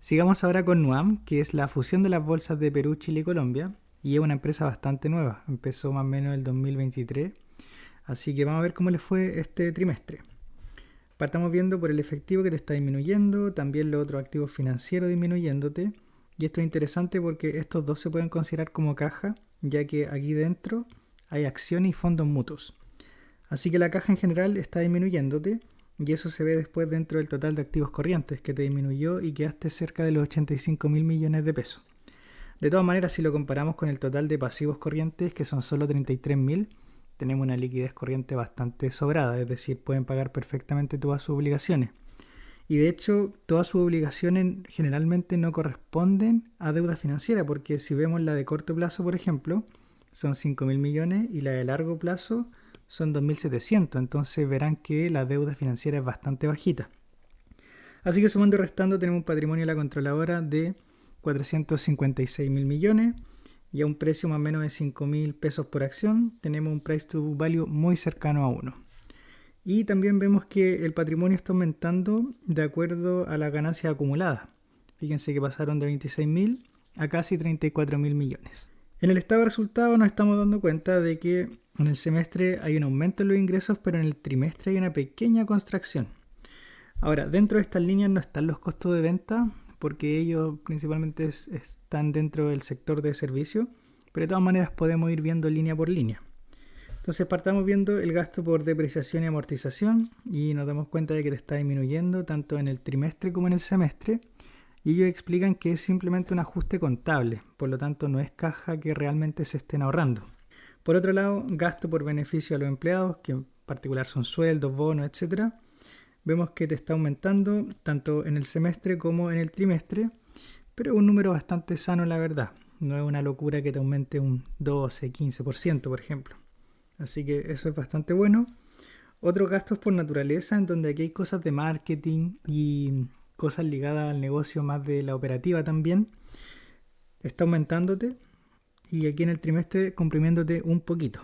Sigamos ahora con Nuam, que es la fusión de las bolsas de Perú, Chile y Colombia. Y es una empresa bastante nueva, empezó más o menos el 2023. Así que vamos a ver cómo le fue este trimestre. Partamos viendo por el efectivo que te está disminuyendo, también los otros activos financieros disminuyéndote. Y esto es interesante porque estos dos se pueden considerar como caja, ya que aquí dentro hay acciones y fondos mutuos. Así que la caja en general está disminuyéndote y eso se ve después dentro del total de activos corrientes que te disminuyó y quedaste cerca de los 85 mil millones de pesos. De todas maneras, si lo comparamos con el total de pasivos corrientes, que son solo 33 mil, tenemos una liquidez corriente bastante sobrada, es decir, pueden pagar perfectamente todas sus obligaciones. Y de hecho, todas sus obligaciones generalmente no corresponden a deuda financiera, porque si vemos la de corto plazo, por ejemplo, son 5 mil millones y la de largo plazo son 2.700. Entonces verán que la deuda financiera es bastante bajita. Así que sumando y restando tenemos un patrimonio de la controladora de 456 mil millones y a un precio más o menos de 5 mil pesos por acción tenemos un price to value muy cercano a 1. Y también vemos que el patrimonio está aumentando de acuerdo a las ganancias acumuladas. Fíjense que pasaron de 26 mil a casi 34 mil millones. En el estado de resultados nos estamos dando cuenta de que en el semestre hay un aumento en los ingresos, pero en el trimestre hay una pequeña contracción. Ahora, dentro de estas líneas no están los costos de venta, porque ellos principalmente están dentro del sector de servicio, pero de todas maneras podemos ir viendo línea por línea. Entonces partamos viendo el gasto por depreciación y amortización y nos damos cuenta de que te está disminuyendo tanto en el trimestre como en el semestre y ellos explican que es simplemente un ajuste contable, por lo tanto no es caja que realmente se estén ahorrando. Por otro lado, gasto por beneficio a los empleados, que en particular son sueldos, bonos, etc. Vemos que te está aumentando tanto en el semestre como en el trimestre, pero es un número bastante sano la verdad. No es una locura que te aumente un 12-15%, por ejemplo. Así que eso es bastante bueno. Otros gastos por naturaleza, en donde aquí hay cosas de marketing y cosas ligadas al negocio más de la operativa también, está aumentándote y aquí en el trimestre comprimiéndote un poquito.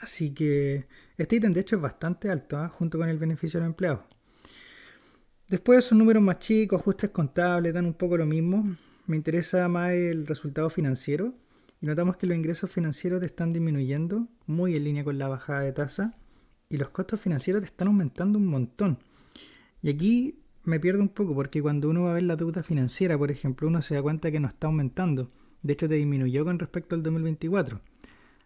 Así que este ítem de hecho es bastante alto, junto con el beneficio de los empleados. Después son números más chicos, ajustes contables, dan un poco lo mismo. Me interesa más el resultado financiero y notamos que los ingresos financieros te están disminuyendo, muy en línea con la bajada de tasa, y los costos financieros te están aumentando un montón. Y aquí me pierdo un poco porque cuando uno va a ver la deuda financiera, por ejemplo, uno se da cuenta que no está aumentando. De hecho, te disminuyó con respecto al 2024.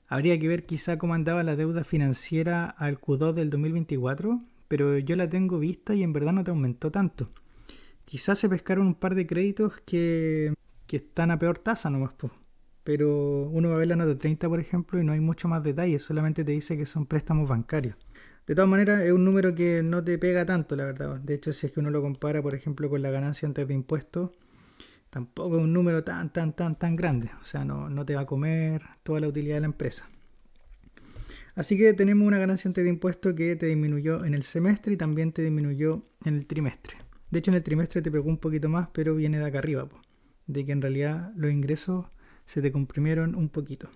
Habría que ver quizá cómo andaba la deuda financiera al Q2 del 2024, pero yo la tengo vista y en verdad no te aumentó tanto. Quizás se pescaron un par de créditos que están a peor tasa nomás, pues. Pero uno va a ver la nota 30, por ejemplo, y no hay mucho más detalle, solamente te dice que son préstamos bancarios. De todas maneras, es un número que no te pega tanto, la verdad. De hecho, si es que uno lo compara, por ejemplo, con la ganancia antes de impuestos, tampoco es un número tan grande. O sea, no te va a comer toda la utilidad de la empresa. Así que tenemos una ganancia antes de impuestos que te disminuyó en el semestre y también te disminuyó en el trimestre. De hecho, en el trimestre te pegó un poquito más, pero viene de acá arriba, de que en realidad los ingresos se te comprimieron un poquito.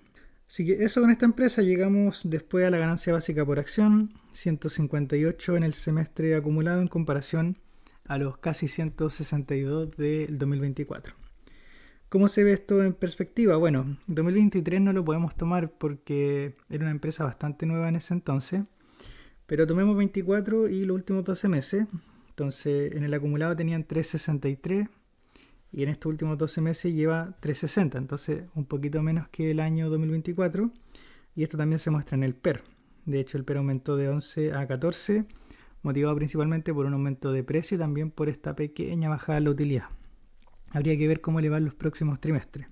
Así que eso con esta empresa. Llegamos después a la ganancia básica por acción, 158 en el semestre acumulado en comparación a los casi 162 del 2024. ¿Cómo se ve esto en perspectiva? Bueno, 2023 no lo podemos tomar porque era una empresa bastante nueva en ese entonces, pero tomemos 24 y los últimos 12 meses. Entonces en el acumulado tenían 363 y en estos últimos 12 meses lleva 360, entonces un poquito menos que el año 2024, y esto también se muestra en el PER. De hecho, el PER aumentó de 11 a 14, motivado principalmente por un aumento de precio y también por esta pequeña bajada de la utilidad. Habría que ver cómo le van los próximos trimestres.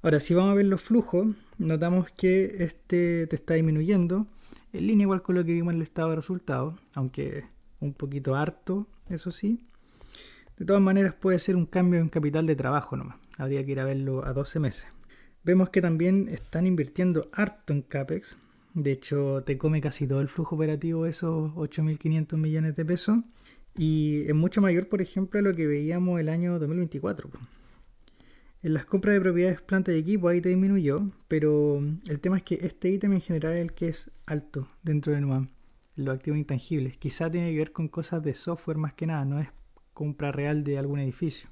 Ahora, si vamos a ver los flujos, notamos que este te está disminuyendo, en línea igual con lo que vimos en el estado de resultados, aunque un poquito harto, eso sí. De todas maneras puede ser un cambio en capital de trabajo nomás. Habría que ir a verlo a 12 meses. Vemos que también están invirtiendo harto en CAPEX. De hecho, te come casi todo el flujo operativo esos 8.500 millones de pesos. Y es mucho mayor, por ejemplo, a lo que veíamos el año 2024. En las compras de propiedades, planta y equipo ahí te disminuyó. Pero el tema es que este ítem en general es el que es alto dentro de Nuam. Los activos intangibles. Quizá tiene que ver con cosas de software más que nada. No es compra real de algún edificio.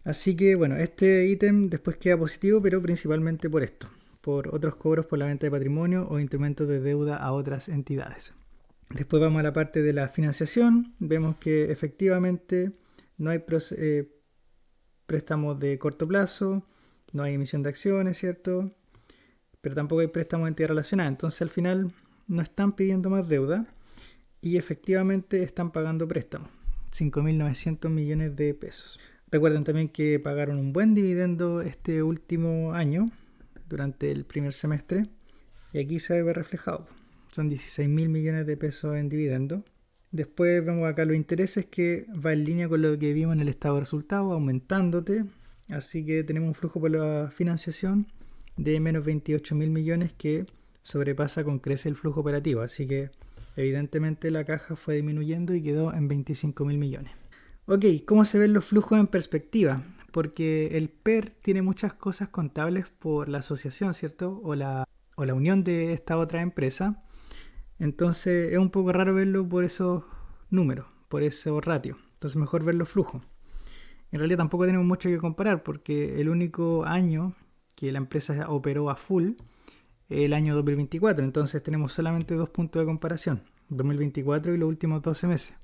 Así que bueno, este ítem después queda positivo, pero principalmente por esto, por otros cobros por la venta de patrimonio o instrumentos de deuda a otras entidades. Después vamos a la parte de la financiación. Vemos que efectivamente no hay préstamos de corto plazo, no hay emisión de acciones, ¿cierto? Pero tampoco hay préstamos de entidad relacionada. Entonces al final no están pidiendo más deuda y efectivamente están pagando préstamos, 5.900 millones de pesos. Recuerden también que pagaron un buen dividendo este último año, durante el primer semestre, y aquí se ve reflejado. Son 16.000 millones de pesos en dividendo. Después vemos acá los intereses que va en línea con lo que vimos en el estado de resultados, aumentándote. Así que tenemos un flujo por la financiación de menos 28.000 millones que sobrepasa con creces el flujo operativo. Así que evidentemente la caja fue disminuyendo y quedó en 25.000 millones. Ok, ¿cómo se ven los flujos en perspectiva? Porque el PER tiene muchas cosas contables por la asociación, ¿cierto? O la unión de esta otra empresa. Entonces es un poco raro verlo por esos números, por esos ratios. Entonces mejor ver los flujos. En realidad tampoco tenemos mucho que comparar porque el único año que la empresa operó a full es el año 2024. Entonces tenemos solamente dos puntos de comparación, 2024 y los últimos 12 meses.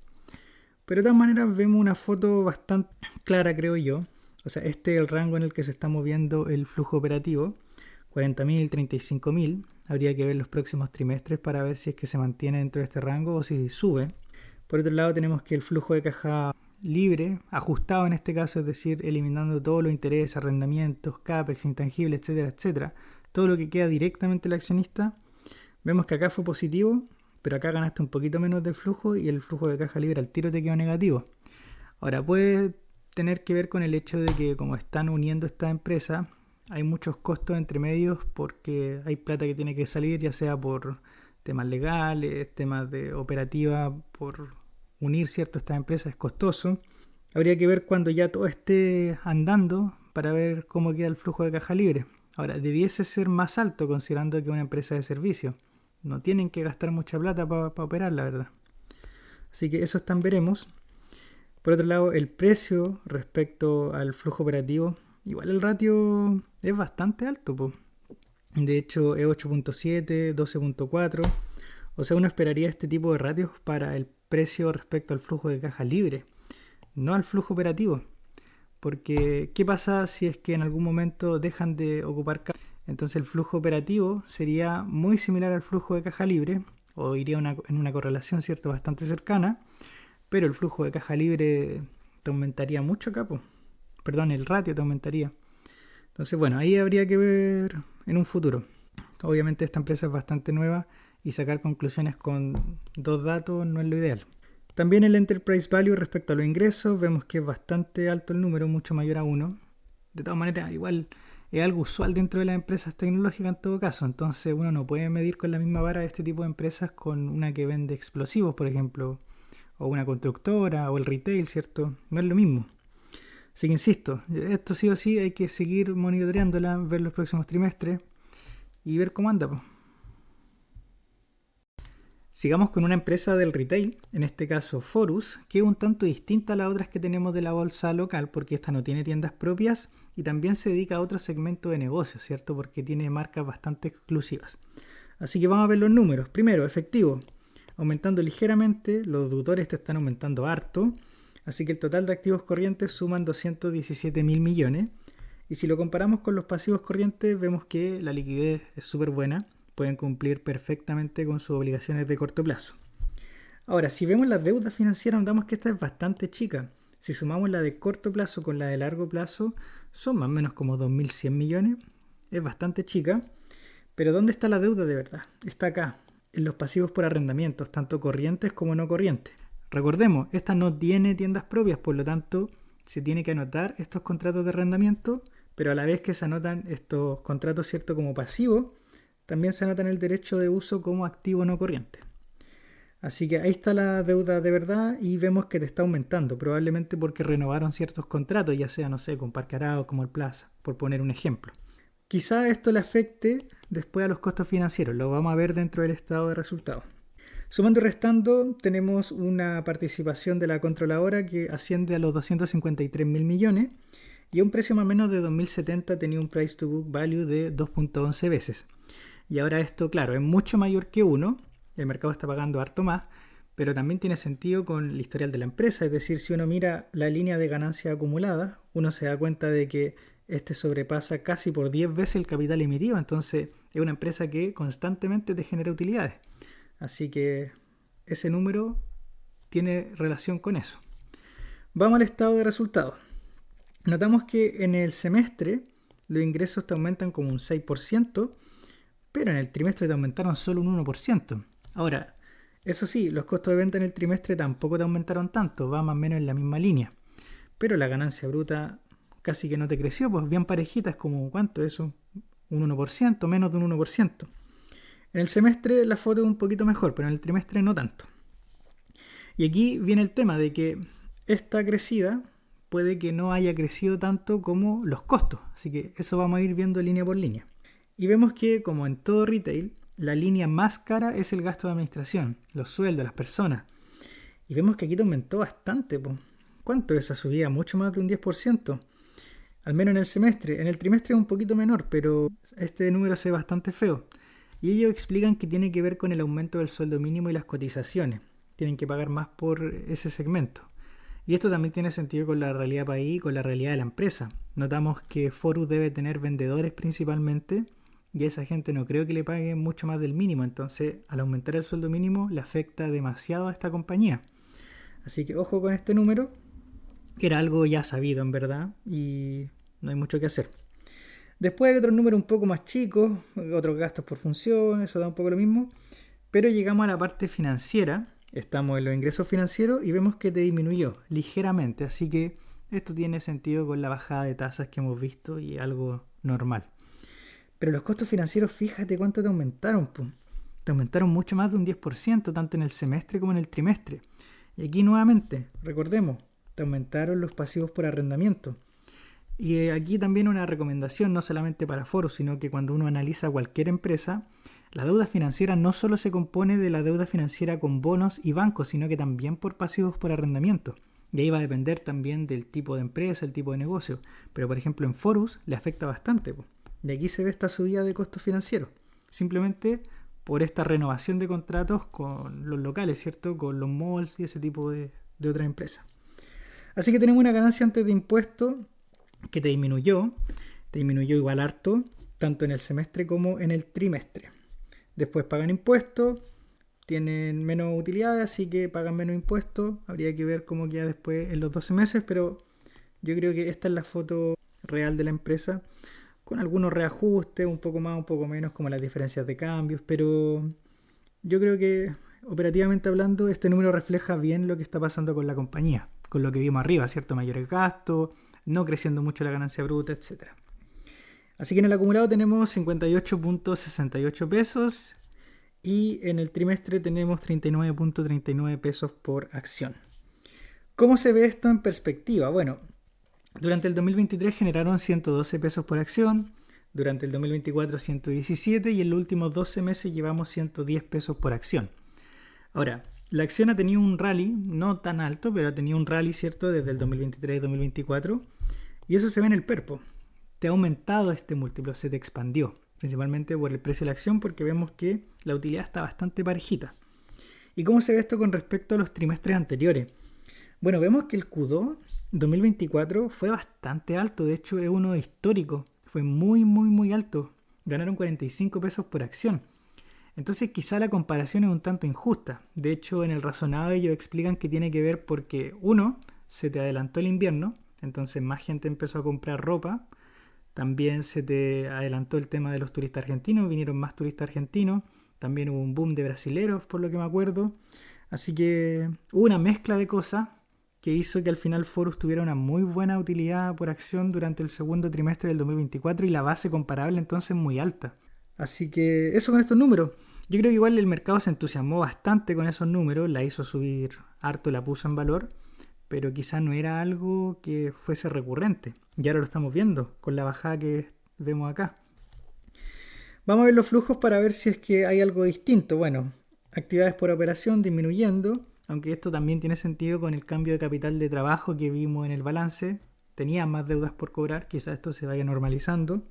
Pero de todas maneras vemos una foto bastante clara, creo yo. O sea, este es el rango en el que se está moviendo el flujo operativo, 40.000, 35.000. Habría que ver los próximos trimestres para ver si es que se mantiene dentro de este rango o si sube. Por otro lado tenemos que el flujo de caja libre, ajustado en este caso, es decir, eliminando todos los intereses, arrendamientos, CAPEX, intangibles, etcétera, etcétera. Todo lo que queda directamente al accionista. Vemos que acá fue positivo, pero acá ganaste un poquito menos de flujo y el flujo de caja libre al tiro te quedó negativo. Ahora puede tener que ver con el hecho de que como están uniendo esta empresa, hay muchos costos entre medios porque hay plata que tiene que salir, ya sea por temas legales, temas de operativa, por unir cierto estas empresas es costoso. Habría que ver cuando ya todo esté andando para ver cómo queda el flujo de caja libre. Ahora, debiese ser más alto considerando que es una empresa de servicio. No tienen que gastar mucha plata para operar, la verdad. Así que eso están veremos. Por otro lado, el precio respecto al flujo operativo, igual el ratio es bastante alto, po. De hecho, es 8.7, 12.4. O sea, uno esperaría este tipo de ratios para el precio respecto al flujo de caja libre, no al flujo operativo. Porque, ¿qué pasa si es que en algún momento dejan de ocupar caja? Entonces el flujo operativo sería muy similar al flujo de caja libre, o iría en una correlación, ¿cierto?, bastante cercana, pero el flujo de caja libre te aumentaría mucho acá, perdón, el ratio te aumentaría. Entonces, bueno, ahí habría que ver en un futuro. Obviamente esta empresa es bastante nueva y sacar conclusiones con dos datos no es lo ideal. También el Enterprise Value respecto a los ingresos, vemos que es bastante alto el número, mucho mayor a 1. De todas maneras, igual es algo usual dentro de las empresas tecnológicas en todo caso. Entonces uno no puede medir con la misma vara este tipo de empresas con una que vende explosivos, por ejemplo, o una constructora, o el retail, ¿cierto? No es lo mismo. Así que insisto, esto sí o sí hay que seguir monitoreándola, ver los próximos trimestres y ver cómo anda, pues. Sigamos con una empresa del retail, en este caso Forus, que es un tanto distinta a las otras que tenemos de la bolsa local, porque esta no tiene tiendas propias y también se dedica a otro segmento de negocio, ¿cierto? Porque tiene marcas bastante exclusivas. Así que vamos a ver los números. Primero, efectivo, aumentando ligeramente, los deudores te están aumentando harto, así que el total de activos corrientes suman 217.000 millones. Y si lo comparamos con los pasivos corrientes, vemos que la liquidez es súper buena. Pueden cumplir perfectamente con sus obligaciones de corto plazo. Ahora, si vemos las deudas financieras, notamos que esta es bastante chica. Si sumamos la de corto plazo con la de largo plazo, son más o menos como 2.100 millones. Es bastante chica. Pero ¿dónde está la deuda de verdad? Está acá, en los pasivos por arrendamientos, tanto corrientes como no corrientes. Recordemos, esta no tiene tiendas propias, por lo tanto, se tiene que anotar estos contratos de arrendamiento, pero a la vez que se anotan estos contratos, ¿cierto?, como pasivos, también se anota en el derecho de uso como activo no corriente. Así que ahí está la deuda de verdad y vemos que te está aumentando, probablemente porque renovaron ciertos contratos, ya sea, no sé, con Parque Arao, como el Plaza, por poner un ejemplo. Quizá esto le afecte después a los costos financieros, lo vamos a ver dentro del estado de resultados. Sumando y restando, tenemos una participación de la controladora que asciende a los 253.000 millones y a un precio más o menos de 2070 tenía un price to book value de 2.11 veces. Y ahora esto, claro, es mucho mayor que 1, el mercado está pagando harto más, pero también tiene sentido con el historial de la empresa, es decir, si uno mira la línea de ganancia acumulada, uno se da cuenta de que este sobrepasa casi por 10 veces el capital emitido, entonces es una empresa que constantemente te genera utilidades. Así que ese número tiene relación con eso. Vamos al estado de resultados. Notamos que en el semestre los ingresos te aumentan como un 6%, pero en el trimestre te aumentaron solo un 1%. Ahora, eso sí, los costos de venta en el trimestre tampoco te aumentaron tanto, va más o menos en la misma línea. Pero la ganancia bruta casi que no te creció, pues bien parejita, es como, ¿cuánto es eso? Un 1%, menos de un 1%. En el semestre la foto es un poquito mejor, pero en el trimestre no tanto. Y aquí viene el tema de que esta crecida puede que no haya crecido tanto como los costos. Así que eso vamos a ir viendo línea por línea. Y vemos que, como en todo retail, la línea más cara es el gasto de administración, los sueldos, las personas. Y vemos que aquí te aumentó bastante, pues. ¿Cuánto es esa subida? Mucho más de un 10%. Al menos en el semestre. En el trimestre es un poquito menor, pero este número se ve bastante feo. Y ellos explican que tiene que ver con el aumento del sueldo mínimo y las cotizaciones. Tienen que pagar más por ese segmento. Y esto también tiene sentido con la realidad país y con la realidad de la empresa. Notamos que Forus debe tener vendedores principalmente y a esa gente no creo que le paguen mucho más del mínimo. Entonces, al aumentar el sueldo mínimo le afecta demasiado a esta compañía. Así que ojo con este número. Era algo ya sabido en verdad y no hay mucho que hacer. Después hay otros números un poco más chicos, otros gastos por función, eso da un poco lo mismo. Pero llegamos a la parte financiera, estamos en los ingresos financieros y vemos que te disminuyó ligeramente. Así que esto tiene sentido con la bajada de tasas que hemos visto y algo normal. Pero los costos financieros, fíjate cuánto te aumentaron. Pues. Te aumentaron mucho más de un 10%, tanto en el semestre como en el trimestre. Y aquí nuevamente, recordemos, te aumentaron los pasivos por arrendamiento. Y aquí también una recomendación, no solamente para Forus, sino que cuando uno analiza cualquier empresa, la deuda financiera no solo se compone de la deuda financiera con bonos y bancos, sino que también por pasivos por arrendamiento. Y ahí va a depender también del tipo de empresa, el tipo de negocio. Pero por ejemplo en Forus le afecta bastante. De aquí se ve esta subida de costos financieros. Simplemente por esta renovación de contratos con los locales, ¿cierto? Con los malls y ese tipo de otras empresas. Así que tenemos una ganancia antes de impuestos que te disminuyó igual harto, tanto en el semestre como en el trimestre. Después pagan impuestos, tienen menos utilidades, así que pagan menos impuestos. Habría que ver cómo queda después en los 12 meses, pero yo creo que esta es la foto real de la empresa, con algunos reajustes, un poco más, un poco menos, como las diferencias de cambios, pero yo creo que operativamente hablando, este número refleja bien lo que está pasando con la compañía, con lo que vimos arriba, ¿cierto? Mayores gastos, no creciendo mucho la ganancia bruta, etc. Así que en el acumulado tenemos 58.68 pesos y en el trimestre tenemos 39.39 pesos por acción. ¿Cómo se ve esto en perspectiva? Bueno, durante el 2023 generaron 112 pesos por acción, durante el 2024 117 y en los últimos 12 meses llevamos 110 pesos por acción. Ahora, la acción ha tenido un rally, no tan alto, pero ha tenido un rally, ¿cierto? Desde el 2023 y 2024. Y eso se ve en el PERPO. Te ha aumentado este múltiplo, se te expandió. Principalmente por el precio de la acción, porque vemos que la utilidad está bastante parejita. ¿Y cómo se ve esto con respecto a los trimestres anteriores? Bueno, vemos que el Q2 2024 fue bastante alto. De hecho, es uno histórico. Fue muy, muy, muy alto. Ganaron 45 pesos por acción. Entonces quizá la comparación es un tanto injusta. De hecho, en el razonado ellos explican que tiene que ver porque, uno, se te adelantó el invierno, entonces más gente empezó a comprar ropa. También se te adelantó el tema de los turistas argentinos, vinieron más turistas argentinos. También hubo un boom de brasileros, por lo que me acuerdo. Así que hubo una mezcla de cosas que hizo que al final Forus tuviera una muy buena utilidad por acción durante el segundo trimestre del 2024 y la base comparable entonces muy alta. Así que eso con estos números. Yo creo que igual el mercado se entusiasmó bastante con esos números, la hizo subir harto, la puso en valor, pero quizás no era algo que fuese recurrente. Y ahora lo estamos viendo con la bajada que vemos acá. Vamos a ver los flujos para ver si es que hay algo distinto. Bueno, actividades por operación disminuyendo, aunque esto también tiene sentido con el cambio de capital de trabajo que vimos en el balance. tenían más deudas por cobrar, quizás esto se vaya normalizando.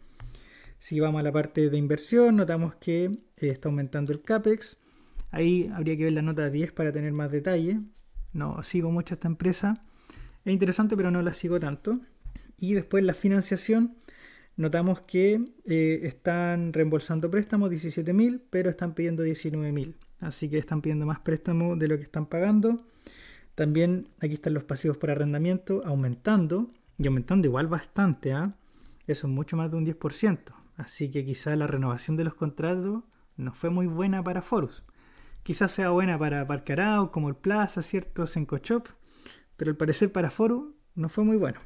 Si vamos a la parte de inversión, notamos que está aumentando el CAPEX. Ahí habría que ver la nota 10 para tener más detalle. No sigo mucho esta empresa. Es interesante, pero no la sigo tanto. Y después la financiación, notamos que están reembolsando préstamos 17.000, pero están pidiendo 19.000. Así que están pidiendo más préstamos de lo que están pagando. También aquí están los pasivos por arrendamiento aumentando, y aumentando igual bastante. Eso es mucho más de un 10%. Así que quizá la renovación de los contratos no fue muy buena para Forus. Quizás sea buena para Parque Arao, como el Plaza, ¿cierto? Sencochop, pero al parecer para Forus no fue muy bueno.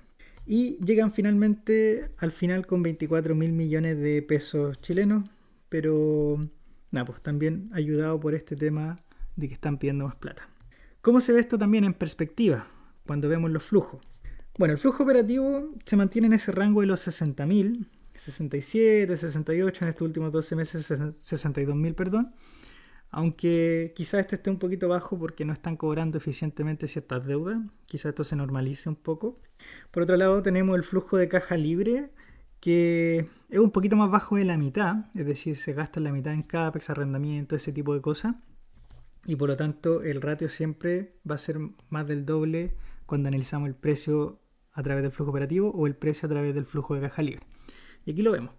Y llegan finalmente al final con 24.000 millones de pesos chilenos, pero nada, pues también ayudado por este tema de que están pidiendo más plata. ¿Cómo se ve esto también en perspectiva cuando vemos los flujos? Bueno, el flujo operativo se mantiene en ese rango de los 60.000, 67, 68, en estos últimos 12 meses 62.000, perdón. Aunque quizás este esté un poquito bajo porque no están cobrando eficientemente ciertas deudas. Quizás esto se normalice un poco. Por otro lado tenemos el flujo de caja libre, que es un poquito más bajo de la mitad. Es decir, se gasta la mitad en CAPEX, arrendamiento, ese tipo de cosas. Y por lo tanto el ratio siempre va a ser más del doble cuando analizamos el precio a través del flujo operativo o el precio a través del flujo de caja libre. Y aquí lo vemos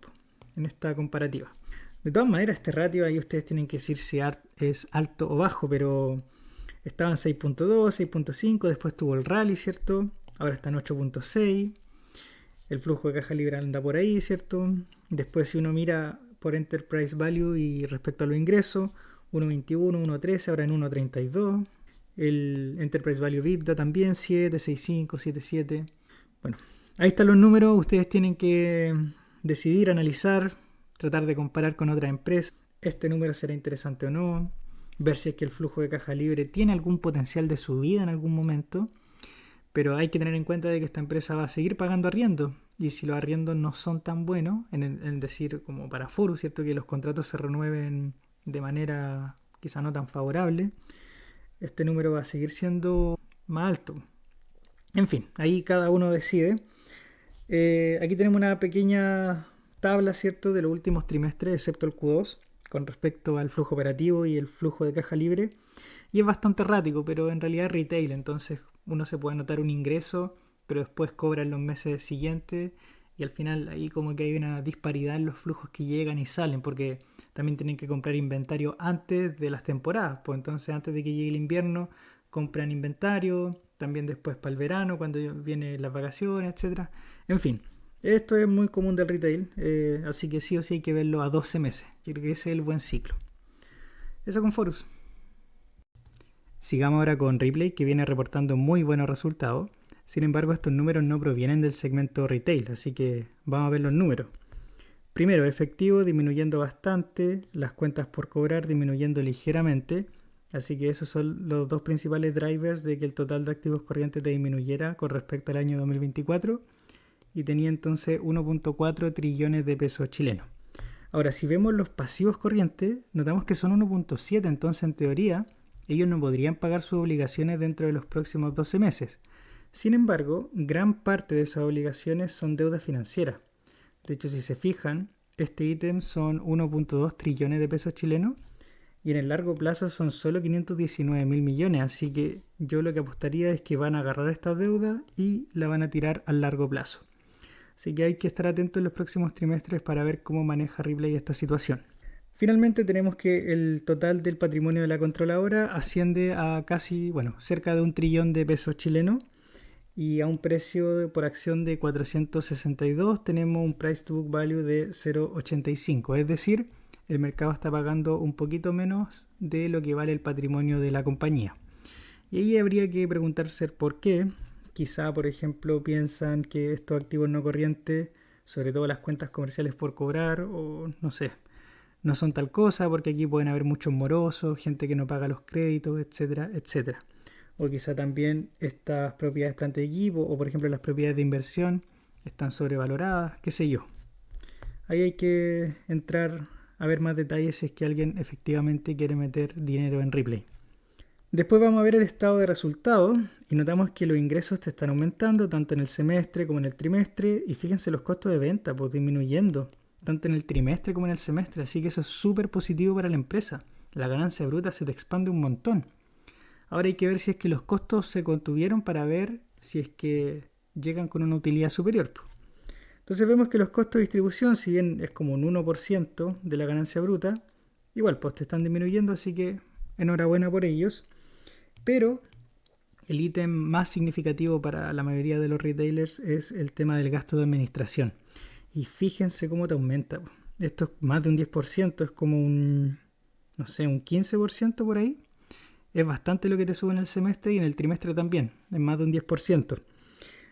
en esta comparativa. De todas maneras, este ratio ahí ustedes tienen que decir si es alto o bajo, pero estaba en 6.2, 6.5, después tuvo el rally, ¿cierto? Ahora está en 8.6. El flujo de caja libre anda por ahí, ¿cierto? Después si uno mira por Enterprise Value y respecto a los ingresos, 1.21, 1.13, ahora en 1.32. El Enterprise Value EBITDA también 7, 6.5, 7.7. Bueno, ahí están los números. Ustedes tienen que decidir, analizar, tratar de comparar con otras empresas. Este número será interesante o no. Ver si es que el flujo de caja libre tiene algún potencial de subida en algún momento. Pero hay que tener en cuenta de que esta empresa va a seguir pagando arriendo. Y si los arriendos no son tan buenos, en decir como para Forus, ¿cierto? Que los contratos se renueven de manera quizá no tan favorable, este número va a seguir siendo más alto. En fin, ahí cada uno decide. Aquí tenemos una pequeña tabla, ¿cierto?, de los últimos trimestres, excepto el Q2, con respecto al flujo operativo y el flujo de caja libre. Y es bastante errático, pero en realidad es retail, entonces uno se puede anotar un ingreso, pero después cobra en los meses siguientes y al final ahí como que hay una disparidad en los flujos que llegan y salen, porque también tienen que comprar inventario antes de las temporadas, pues entonces antes de que llegue el invierno compran inventario, también después para el verano, cuando vienen las vacaciones, etcétera. En fin, esto es muy común del retail, así que sí o sí hay que verlo a 12 meses. Yo creo que ese es el buen ciclo. Eso con Forus. Sigamos ahora con Ripley, que viene reportando muy buenos resultados. Sin embargo, estos números no provienen del segmento retail, así que vamos a ver los números. Primero, efectivo disminuyendo bastante, las cuentas por cobrar disminuyendo ligeramente, así que esos son los dos principales drivers de que el total de activos corrientes disminuyera con respecto al año 2024 y tenía entonces 1.4 trillones de pesos chilenos. Ahora, si vemos los pasivos corrientes, notamos que son 1.7, entonces en teoría ellos no podrían pagar sus obligaciones dentro de los próximos 12 meses. Sin embargo, gran parte de esas obligaciones son deuda financiera. De hecho, si se fijan, este ítem son 1.2 trillones de pesos chilenos y en el largo plazo son solo 519.000 millones. Así que yo lo que apostaría es que van a agarrar esta deuda y la van a tirar al largo plazo. Así que hay que estar atentos en los próximos trimestres para ver cómo maneja Ripley esta situación. Finalmente tenemos que el total del patrimonio de la controladora asciende a casi, cerca de 1 trillón de pesos chilenos. Y a un precio por acción de 462 tenemos un price to book value de 0.85, es decir, el mercado está pagando un poquito menos de lo que vale el patrimonio de la compañía. Y ahí habría que preguntarse por qué. Quizá, por ejemplo, piensan que estos activos no corrientes, sobre todo las cuentas comerciales por cobrar, o no sé, no son tal cosa, porque aquí pueden haber muchos morosos, gente que no paga los créditos, etcétera, etcétera. O quizá también estas propiedades planta de equipo o por ejemplo las propiedades de inversión están sobrevaloradas, qué sé yo. Ahí hay que entrar a ver más detalles si es que alguien efectivamente quiere meter dinero en Ripley. Después vamos a ver el estado de resultados y notamos que los ingresos te están aumentando tanto en el semestre como en el trimestre y fíjense los costos de venta pues disminuyendo tanto en el trimestre como en el semestre, así que eso es súper positivo para la empresa. La ganancia bruta se te expande un montón. Ahora hay que ver si es que los costos se contuvieron para ver si es que llegan con una utilidad superior. Entonces vemos que los costos de distribución, si bien es como un 1% de la ganancia bruta, igual pues te están disminuyendo, así que enhorabuena por ellos. Pero el ítem más significativo para la mayoría de los retailers es el tema del gasto de administración. Y fíjense cómo te aumenta. Esto es más de un 10%, es como un, no sé, un 15% por ahí. Es bastante lo que te sube en el semestre y en el trimestre también, es más de un 10%.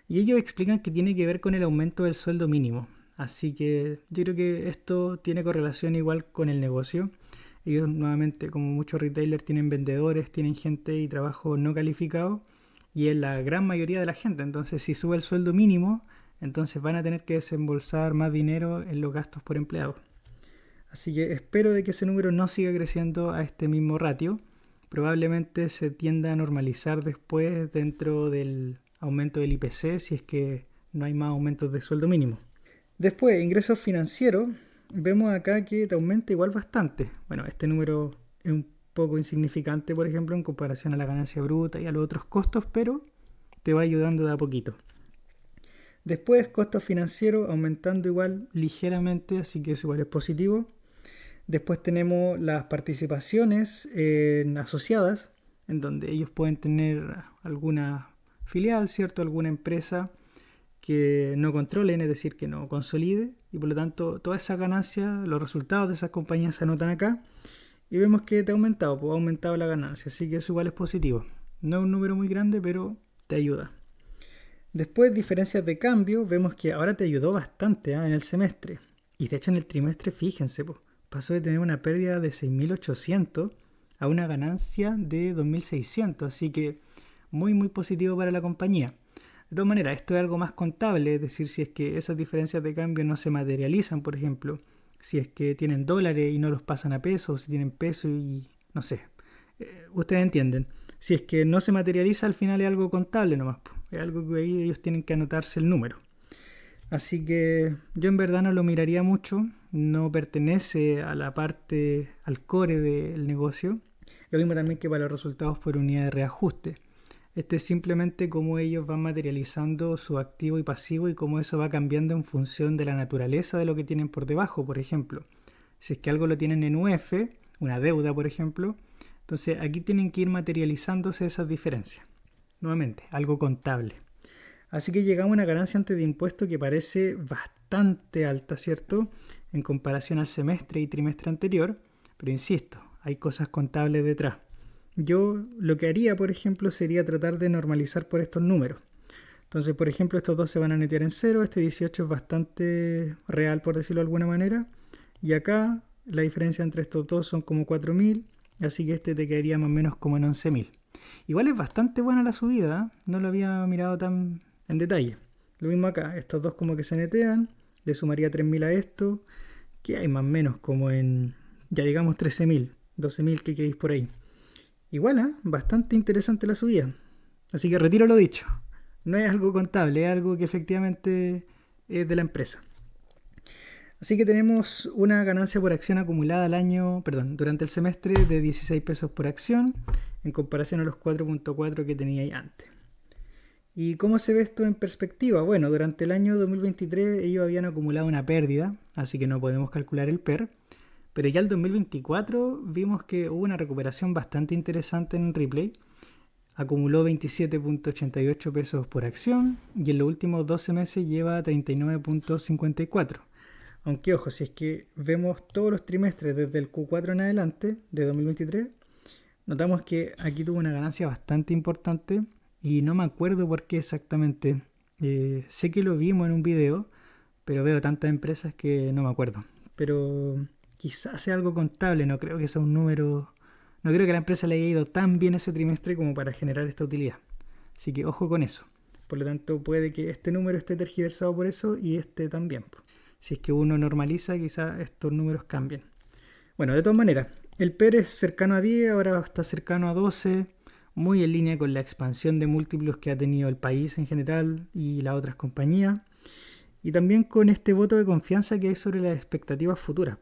Y ellos explican que tiene que ver con el aumento del sueldo mínimo. Así que yo creo que esto tiene correlación igual con el negocio. Ellos nuevamente, como muchos retailers, tienen vendedores, tienen gente y trabajo no calificado. Y es la gran mayoría de la gente. Entonces si sube el sueldo mínimo, entonces van a tener que desembolsar más dinero en los gastos por empleado. Así que espero de que ese número no siga creciendo a este mismo ratio. Probablemente se tienda a normalizar después dentro del aumento del IPC si es que no hay más aumentos de sueldo mínimo. Después, ingresos financieros, vemos acá que te aumenta igual bastante. Bueno, este número es un poco insignificante, por ejemplo, en comparación a la ganancia bruta y a los otros costos, pero te va ayudando de a poquito. Después, costos financieros aumentando igual ligeramente, así que eso igual es positivo. Después tenemos las participaciones asociadas, en donde ellos pueden tener alguna filial, ¿cierto? Alguna empresa que no controlen, es decir, que no consolide, y por lo tanto toda esa ganancia, los resultados de esas compañías se anotan acá, y vemos que te ha aumentado, pues ha aumentado la ganancia, así que eso igual es positivo. No es un número muy grande, pero te ayuda. Después, diferencias de cambio, vemos que ahora te ayudó bastante en el semestre, y de hecho en el trimestre, fíjense, pues, pasó de tener una pérdida de 6.800 a una ganancia de 2.600, así que muy muy positivo para la compañía. De todas maneras, esto es algo más contable, es decir, si es que esas diferencias de cambio no se materializan, por ejemplo, si es que tienen dólares y no los pasan a pesos, si tienen peso y no sé, ustedes entienden. Si es que no se materializa, al final es algo contable nomás, es algo que ahí ellos tienen que anotarse el número. Así que yo en verdad no lo miraría mucho, no pertenece a la parte, al core del negocio. Lo mismo también que para los resultados por unidad de reajuste. Este es simplemente cómo ellos van materializando su activo y pasivo y cómo eso va cambiando en función de la naturaleza de lo que tienen por debajo, por ejemplo. Si es que algo lo tienen en UF, una deuda, por ejemplo, entonces aquí tienen que ir materializándose esas diferencias. Nuevamente, algo contable. Así que llegamos a una ganancia antes de impuesto que parece bastante alta, ¿cierto? En comparación al semestre y trimestre anterior, pero insisto, hay cosas contables detrás. Yo lo que haría, por ejemplo, sería tratar de normalizar por estos números. Entonces, por ejemplo, estos dos se van a netear en cero, este 18 es bastante real, por decirlo de alguna manera, y acá la diferencia entre estos dos son como 4.000, así que este te quedaría más o menos como en 11.000. Igual es bastante buena la subida, ¿eh? No lo había mirado tan en detalle. Lo mismo acá, estos dos como que se netean, le sumaría 3.000 a esto, que hay más o menos como en, ya digamos 13.000, 12.000 que queréis por ahí. Igual, bastante interesante la subida. Así que retiro lo dicho. No es algo contable, es algo que efectivamente es de la empresa. Así que tenemos una ganancia por acción acumulada durante el semestre de 16 pesos por acción en comparación a los 4.4 que tenía ahí antes. ¿Y cómo se ve esto en perspectiva? Bueno, durante el año 2023 ellos habían acumulado una pérdida, así que no podemos calcular el PER, pero ya el 2024 vimos que hubo una recuperación bastante interesante en Ripley. Acumuló 27.88 pesos por acción y en los últimos 12 meses lleva 39.54. Aunque ojo, si es que vemos todos los trimestres desde el Q4 en adelante de 2023, notamos que aquí tuvo una ganancia bastante importante y no me acuerdo por qué exactamente. Sé que lo vimos en un video, pero veo tantas empresas que no me acuerdo. Pero quizás sea algo contable, no creo que sea un número. No creo que la empresa le haya ido tan bien ese trimestre como para generar esta utilidad. Así que ojo con eso. Por lo tanto, puede que este número esté tergiversado por eso y este también. Si es que uno normaliza, quizás estos números cambien. Bueno, de todas maneras, el PER es cercano a 10, ahora está cercano a 12. muy en línea con la expansión de múltiplos que ha tenido el país en general y las otras compañías, y también con este voto de confianza que hay sobre las expectativas futuras.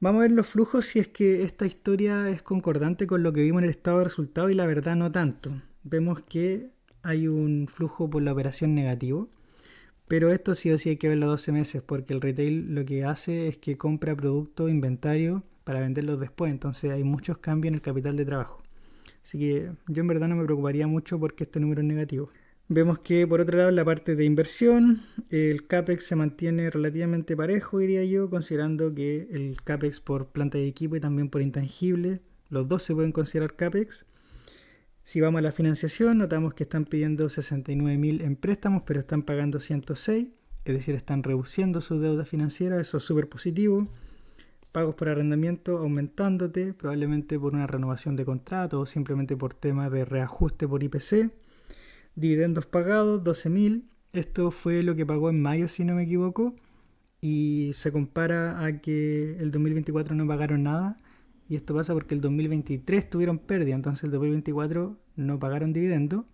Vamos a ver los flujos si es que esta historia es concordante con lo que vimos en el estado de resultados y la verdad no tanto. Vemos que hay un flujo por la operación negativo, pero esto sí o sí hay que verlo a 12 meses porque el retail lo que hace es que compra productos, inventario para venderlos después, entonces hay muchos cambios en el capital de trabajo. Así que yo en verdad no me preocuparía mucho porque este número es negativo. Vemos que por otro lado en la parte de inversión, el CAPEX se mantiene relativamente parejo, diría yo, considerando que el CAPEX por planta de equipo y también por intangible, los dos se pueden considerar CAPEX. Si vamos a la financiación, notamos que están pidiendo 69.000 en préstamos, pero están pagando 106, es decir, están reduciendo su deuda financiera, eso es súper positivo. Pagos por arrendamiento aumentándote, probablemente por una renovación de contrato o simplemente por temas de reajuste por IPC. Dividendos pagados, 12.000. Esto fue lo que pagó en mayo, si no me equivoco. Y se compara a que el 2024 no pagaron nada. Y esto pasa porque el 2023 tuvieron pérdida. Entonces el 2024 no pagaron dividendos.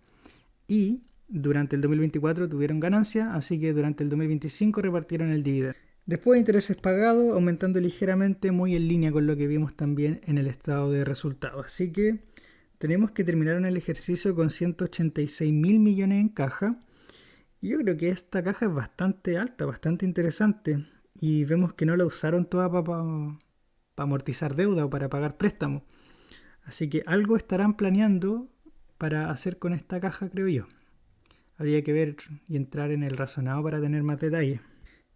Y durante el 2024 tuvieron ganancia. Así que durante el 2025 repartieron el dividendo. Después de intereses pagados, aumentando ligeramente, muy en línea con lo que vimos también en el estado de resultados. Así que tenemos que terminar el ejercicio con 186.000 millones en caja. Y yo creo que esta caja es bastante alta, bastante interesante. Y vemos que no la usaron toda para amortizar deuda o para pagar préstamos. Así que algo estarán planeando para hacer con esta caja, creo yo. Habría que ver y entrar en el razonado para tener más detalles.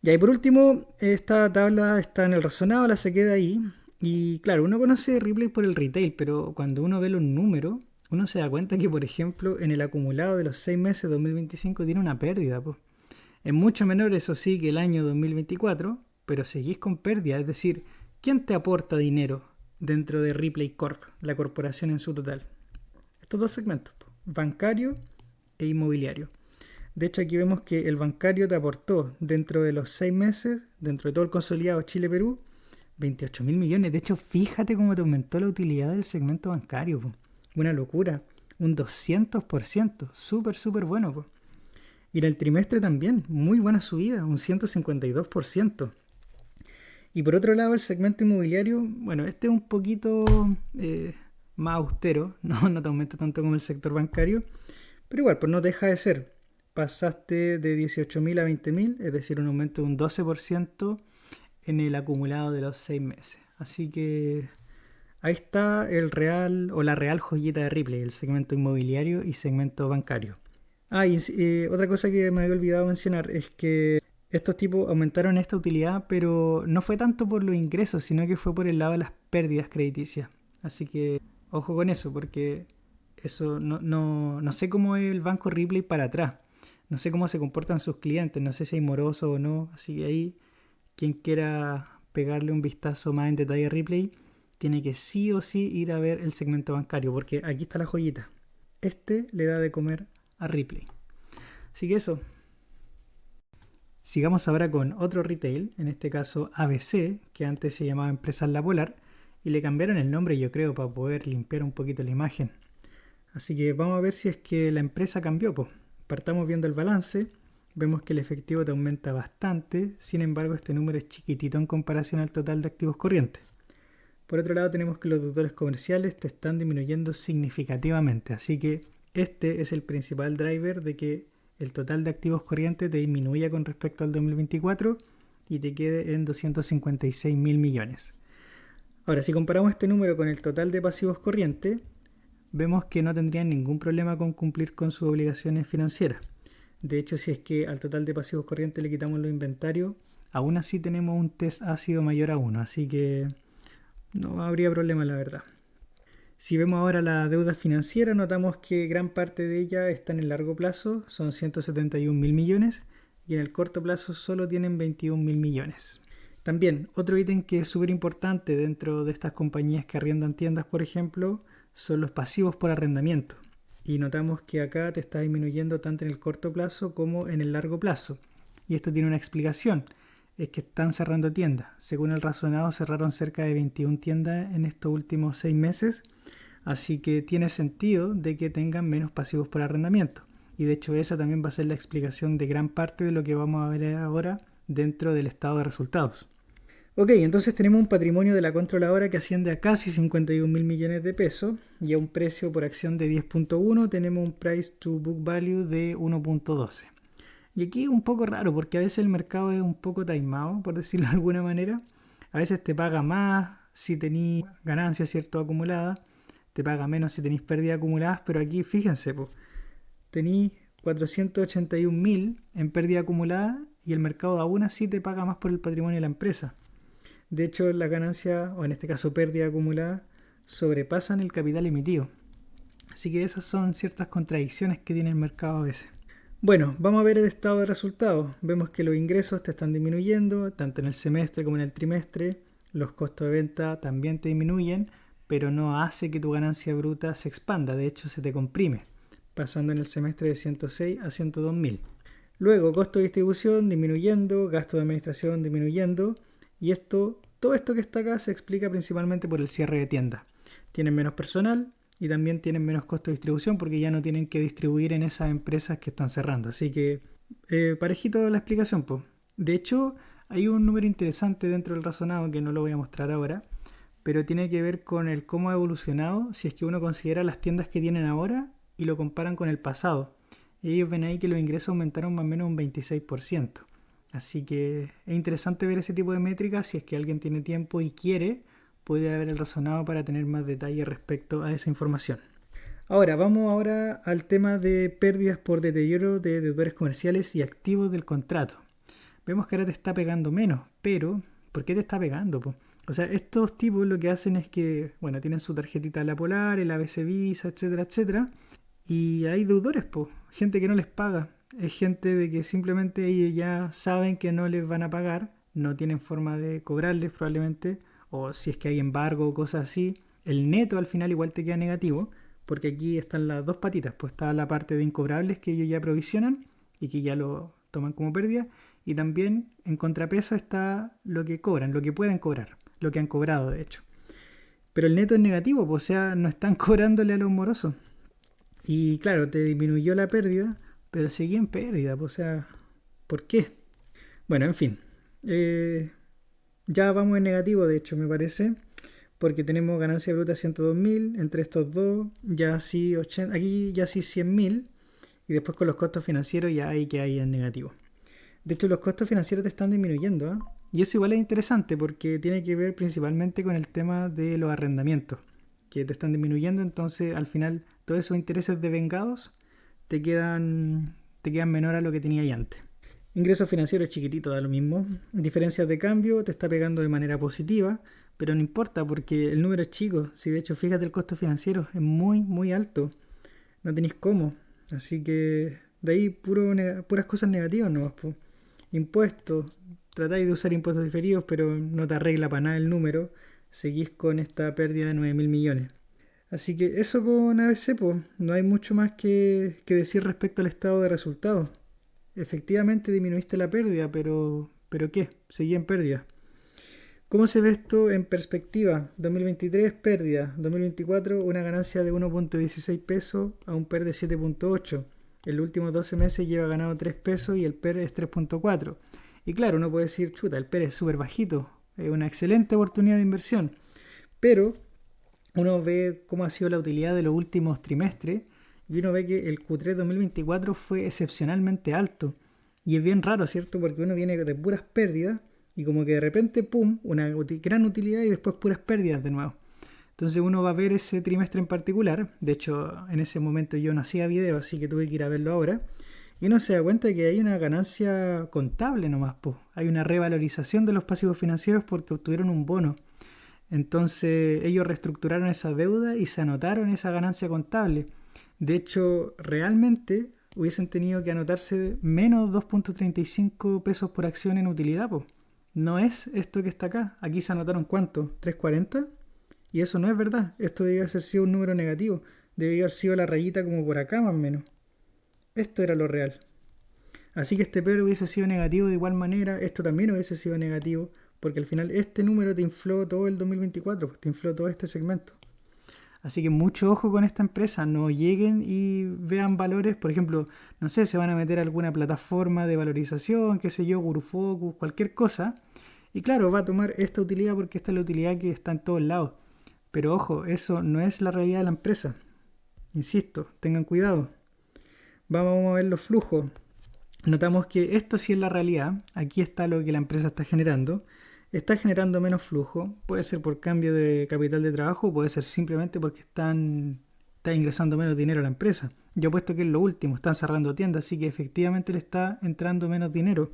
Y por último, esta tabla está en el razonado, la se queda ahí. Y claro, uno conoce Ripley por el retail, pero cuando uno ve los números, uno se da cuenta que, por ejemplo, en el acumulado de los 6 meses de 2025 tiene una pérdida. Pues. Es mucho menor, eso sí, que el año 2024, pero seguís con pérdida. Es decir, ¿quién te aporta dinero dentro de Ripley Corp, la corporación en su total? Estos dos segmentos, pues, bancario e inmobiliario. De hecho, aquí vemos que el bancario te aportó dentro de los 6 meses, dentro de todo el consolidado Chile-Perú, 28.000 millones. De hecho, fíjate cómo te aumentó la utilidad del segmento bancario. Po. Una locura. Un 200%. Súper, súper bueno. Po. Y en el trimestre también. Muy buena subida. Un 152%. Y por otro lado, el segmento inmobiliario, bueno, este es un poquito más austero. No te aumenta tanto como el sector bancario. Pero igual, pues no deja de ser. Pasaste de 18.000 a 20.000, es decir, un aumento de un 12% en el acumulado de los 6 meses. Así que ahí está el real o la real joyita de Ripley, el segmento inmobiliario y segmento bancario. Y otra cosa que me había olvidado mencionar es que estos tipos aumentaron esta utilidad, pero no fue tanto por los ingresos, sino que fue por el lado de las pérdidas crediticias. Así que ojo con eso, porque eso no sé cómo es el banco Ripley para atrás. No sé cómo se comportan sus clientes, no sé si hay moroso o no, así que ahí quien quiera pegarle un vistazo más en detalle a Ripley tiene que sí o sí ir a ver el segmento bancario, porque aquí está la joyita. Este le da de comer a Ripley. Así que eso. Sigamos ahora con otro retail, en este caso ABC, que antes se llamaba Empresas La Polar, y le cambiaron el nombre, yo creo, para poder limpiar un poquito la imagen. Así que vamos a ver si es que la empresa cambió, pues. Partamos viendo el balance, vemos que el efectivo te aumenta bastante, sin embargo este número es chiquitito en comparación al total de activos corrientes. Por otro lado tenemos que los deudores comerciales te están disminuyendo significativamente, así que este es el principal driver de que el total de activos corrientes te disminuya con respecto al 2024 y te quede en 256.000 millones. Ahora, si comparamos este número con el total de pasivos corrientes, vemos que no tendrían ningún problema con cumplir con sus obligaciones financieras. De hecho, si es que al total de pasivos corrientes le quitamos los inventarios, aún así tenemos un test ácido mayor a 1, así que no habría problema, la verdad. Si vemos ahora la deuda financiera, notamos que gran parte de ella está en el largo plazo, son 171.000 millones, y en el corto plazo solo tienen 21.000 millones. También, otro ítem que es súper importante dentro de estas compañías que arriendan tiendas, por ejemplo, son los pasivos por arrendamiento. Y notamos que acá te está disminuyendo tanto en el corto plazo como en el largo plazo. Y esto tiene una explicación. Es que están cerrando tiendas. Según el razonado, cerraron cerca de 21 tiendas en estos últimos 6 meses. Así que tiene sentido de que tengan menos pasivos por arrendamiento. Y de hecho esa también va a ser la explicación de gran parte de lo que vamos a ver ahora dentro del estado de resultados. Ok, entonces tenemos un patrimonio de la controladora que asciende a casi 51 mil millones de pesos y a un precio por acción de 10.1 tenemos un price to book value de 1.12. Y aquí es un poco raro porque a veces el mercado es un poco taimado, por decirlo de alguna manera. A veces te paga más si tenéis ganancias, ¿cierto? Acumuladas. Te paga menos si tenéis pérdidas acumuladas, pero aquí fíjense, pues, tenéis 481 mil en pérdida acumulada y el mercado aún así te paga más por el patrimonio de la empresa. De hecho, la ganancia, o en este caso pérdida acumulada, sobrepasan el capital emitido. Así que esas son ciertas contradicciones que tiene el mercado a veces. Bueno, vamos a ver el estado de resultados. Vemos que los ingresos te están disminuyendo, tanto en el semestre como en el trimestre. Los costos de venta también te disminuyen, pero no hace que tu ganancia bruta se expanda. De hecho, se te comprime, pasando en el semestre de 106 a 102 mil. Luego, costo de distribución disminuyendo, gasto de administración disminuyendo. Y todo esto que está acá se explica principalmente por el cierre de tiendas. Tienen menos personal y también tienen menos costo de distribución porque ya no tienen que distribuir en esas empresas que están cerrando. Así que parejito la explicación, pues. De hecho, hay un número interesante dentro del razonado que no lo voy a mostrar ahora, pero tiene que ver con el cómo ha evolucionado si es que uno considera las tiendas que tienen ahora y lo comparan con el pasado. Y ellos ven ahí que los ingresos aumentaron más o menos un 26%. Así que es interesante ver ese tipo de métricas. Si es que alguien tiene tiempo y quiere, puede haber el razonado para tener más detalle respecto a esa información. Vamos al tema de pérdidas por deterioro de deudores comerciales y activos del contrato. Vemos que ahora te está pegando menos, pero ¿por qué te está pegando, po? O sea, estos tipos lo que hacen es que, bueno, tienen su tarjetita La Polar, el ABC Visa, etcétera, etcétera, y hay deudores, po, gente que no les paga. Es gente de que simplemente ellos ya saben que no les van a pagar, no tienen forma de cobrarles probablemente, o si es que hay embargo o cosas así, el neto al final igual te queda negativo, porque aquí están las dos patitas, pues está la parte de incobrables que ellos ya provisionan y que ya lo toman como pérdida, y también en contrapeso está lo que cobran, lo que pueden cobrar, lo que han cobrado de hecho. Pero el neto es negativo, pues, o sea, no están cobrándole a los morosos. Y claro, te disminuyó la pérdida, pero seguí en pérdida, pues, o sea, ¿por qué? Bueno, en fin. Ya vamos en negativo, de hecho, me parece, porque tenemos ganancia bruta 102 mil, entre estos dos, ya sí 80, aquí ya sí 100 mil, y después con los costos financieros ya hay que hay en negativo. De hecho, los costos financieros te están disminuyendo, ¿eh? Y eso igual es interesante porque tiene que ver principalmente con el tema de los arrendamientos, que te están disminuyendo, entonces al final todos esos intereses devengados te quedan menor a lo que tenías antes. Ingresos financieros chiquitito, da lo mismo. Diferencias de cambio te está pegando de manera positiva, pero no importa porque el número es chico. Si de hecho fíjate el costo financiero es muy muy alto, no tenéis cómo. Así que de ahí puras cosas negativas nomás, pues. Impuestos, tratáis de usar impuestos diferidos, pero no te arregla para nada el número. Seguís con esta pérdida de 9 mil millones. Así que eso con ABC, pues, no hay mucho más que decir respecto al estado de resultados. Efectivamente disminuiste la pérdida, pero ¿qué? Seguí en pérdida. ¿Cómo se ve esto en perspectiva? 2023 pérdida, 2024 una ganancia de 1.16 pesos a un PER de 7.8. En los últimos 12 meses lleva ganado 3 pesos y el PER es 3.4. Y claro, uno puede decir, chuta, el PER es súper bajito, es una excelente oportunidad de inversión. Pero uno ve cómo ha sido la utilidad de los últimos trimestres y uno ve que el Q3 2024 fue excepcionalmente alto. Y es bien raro, ¿cierto? Porque uno viene de puras pérdidas y como que de repente, ¡pum!, una gran utilidad y después puras pérdidas de nuevo. Entonces uno va a ver ese trimestre en particular. De hecho, en ese momento yo no hacía video, así que tuve que ir a verlo ahora. Y uno se da cuenta de que hay una ganancia contable nomás, pues. Hay una revalorización de los pasivos financieros porque obtuvieron un bono. Entonces ellos reestructuraron esa deuda y se anotaron esa ganancia contable. De hecho, realmente hubiesen tenido que anotarse menos 2.35 pesos por acción en utilidad, pues. No es esto que está acá. Aquí se anotaron ¿cuánto? ¿3.40? Y eso no es verdad. Esto debía haber sido un número negativo. Debía haber sido la rayita como por acá más o menos. Esto era lo real. Así que este PER hubiese sido negativo de igual manera. Esto también hubiese sido negativo. Porque al final este número te infló todo el 2024. Te infló todo este segmento. Así que mucho ojo con esta empresa, no lleguen y vean valores, por ejemplo, no sé, se van a meter a alguna plataforma de valorización, qué sé yo, GuruFocus, cualquier cosa. Y claro, va a tomar esta utilidad porque esta es la utilidad que está en todos lados. Pero ojo, eso no es la realidad de la empresa. Insisto, tengan cuidado. Vamos a ver los flujos. Notamos que esto sí es la realidad. Aquí está lo que la empresa está generando. Está generando menos flujo. Puede ser por cambio de capital de trabajo, puede ser simplemente porque está ingresando menos dinero a la empresa. Yo apuesto que es lo último. Están cerrando tiendas, así que efectivamente le está entrando menos dinero.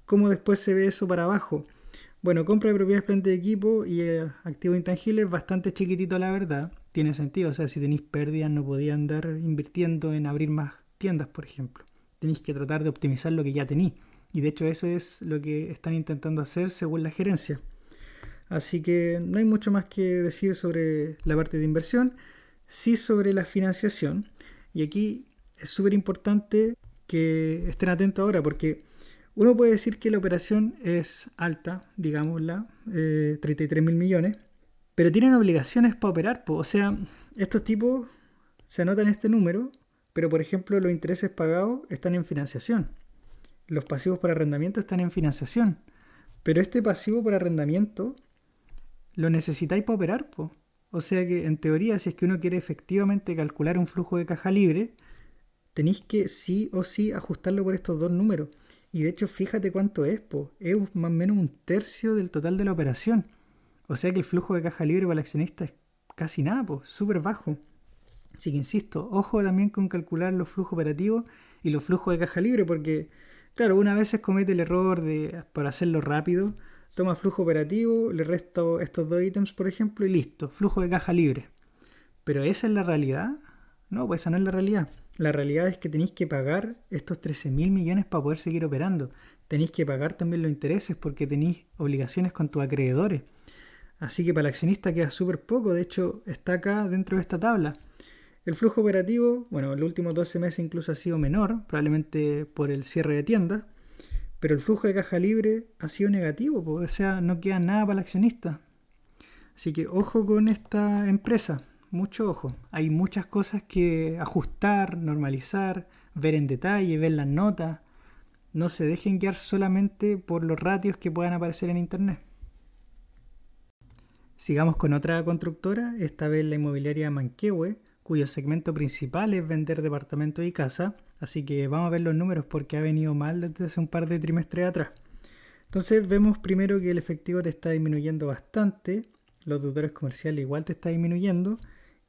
¿Cómo después se ve eso para abajo? Bueno, compra de propiedades, planta de equipo y activos intangibles, bastante chiquitito la verdad. Tiene sentido, o sea, si tenéis pérdidas no podía andar invirtiendo en abrir más tiendas, por ejemplo. Tenéis que tratar de optimizar lo que ya tenéis. Y de hecho eso es lo que están intentando hacer según la gerencia. Así que no hay mucho más que decir sobre la parte de inversión, sí sobre la financiación. Y aquí es súper importante que estén atentos ahora porque uno puede decir que la operación es alta, digámosla, 33 mil millones, pero tienen obligaciones para operar. O sea, estos tipos se anotan este número, pero por ejemplo los intereses pagados están en financiación. Los pasivos por arrendamiento están en financiación. Pero este pasivo por arrendamiento lo necesitáis para operar, po. O sea que en teoría, si es que uno quiere efectivamente calcular un flujo de caja libre, tenéis que sí o sí ajustarlo por estos dos números. Y de hecho, fíjate cuánto es, po. Es más o menos un tercio del total de la operación. O sea que el flujo de caja libre para el accionista es casi nada, po, súper bajo. Así que insisto, ojo también con calcular los flujos operativos y los flujos de caja libre, porque, claro, una vez comete el error de, para hacerlo rápido, toma flujo operativo, le resto estos dos ítems, por ejemplo, y listo, flujo de caja libre. Pero ¿esa es la realidad? No, pues esa no es la realidad. La realidad es que tenéis que pagar estos 13 mil millones para poder seguir operando. Tenéis que pagar también los intereses porque tenéis obligaciones con tus acreedores. Así que para el accionista queda súper poco, de hecho está acá dentro de esta tabla. El flujo operativo, bueno, en los últimos 12 meses incluso ha sido menor, probablemente por el cierre de tiendas, pero el flujo de caja libre ha sido negativo, o sea, no queda nada para el accionista. Así que ojo con esta empresa, mucho ojo. Hay muchas cosas que ajustar, normalizar, ver en detalle, ver las notas. No se dejen guiar solamente por los ratios que puedan aparecer en internet. Sigamos con otra constructora, esta vez la inmobiliaria Manquehue, cuyo segmento principal es vender departamentos y casas, así que vamos a ver los números porque ha venido mal desde hace un par de trimestres atrás. Entonces vemos primero que el efectivo te está disminuyendo bastante, los deudores comerciales igual te está disminuyendo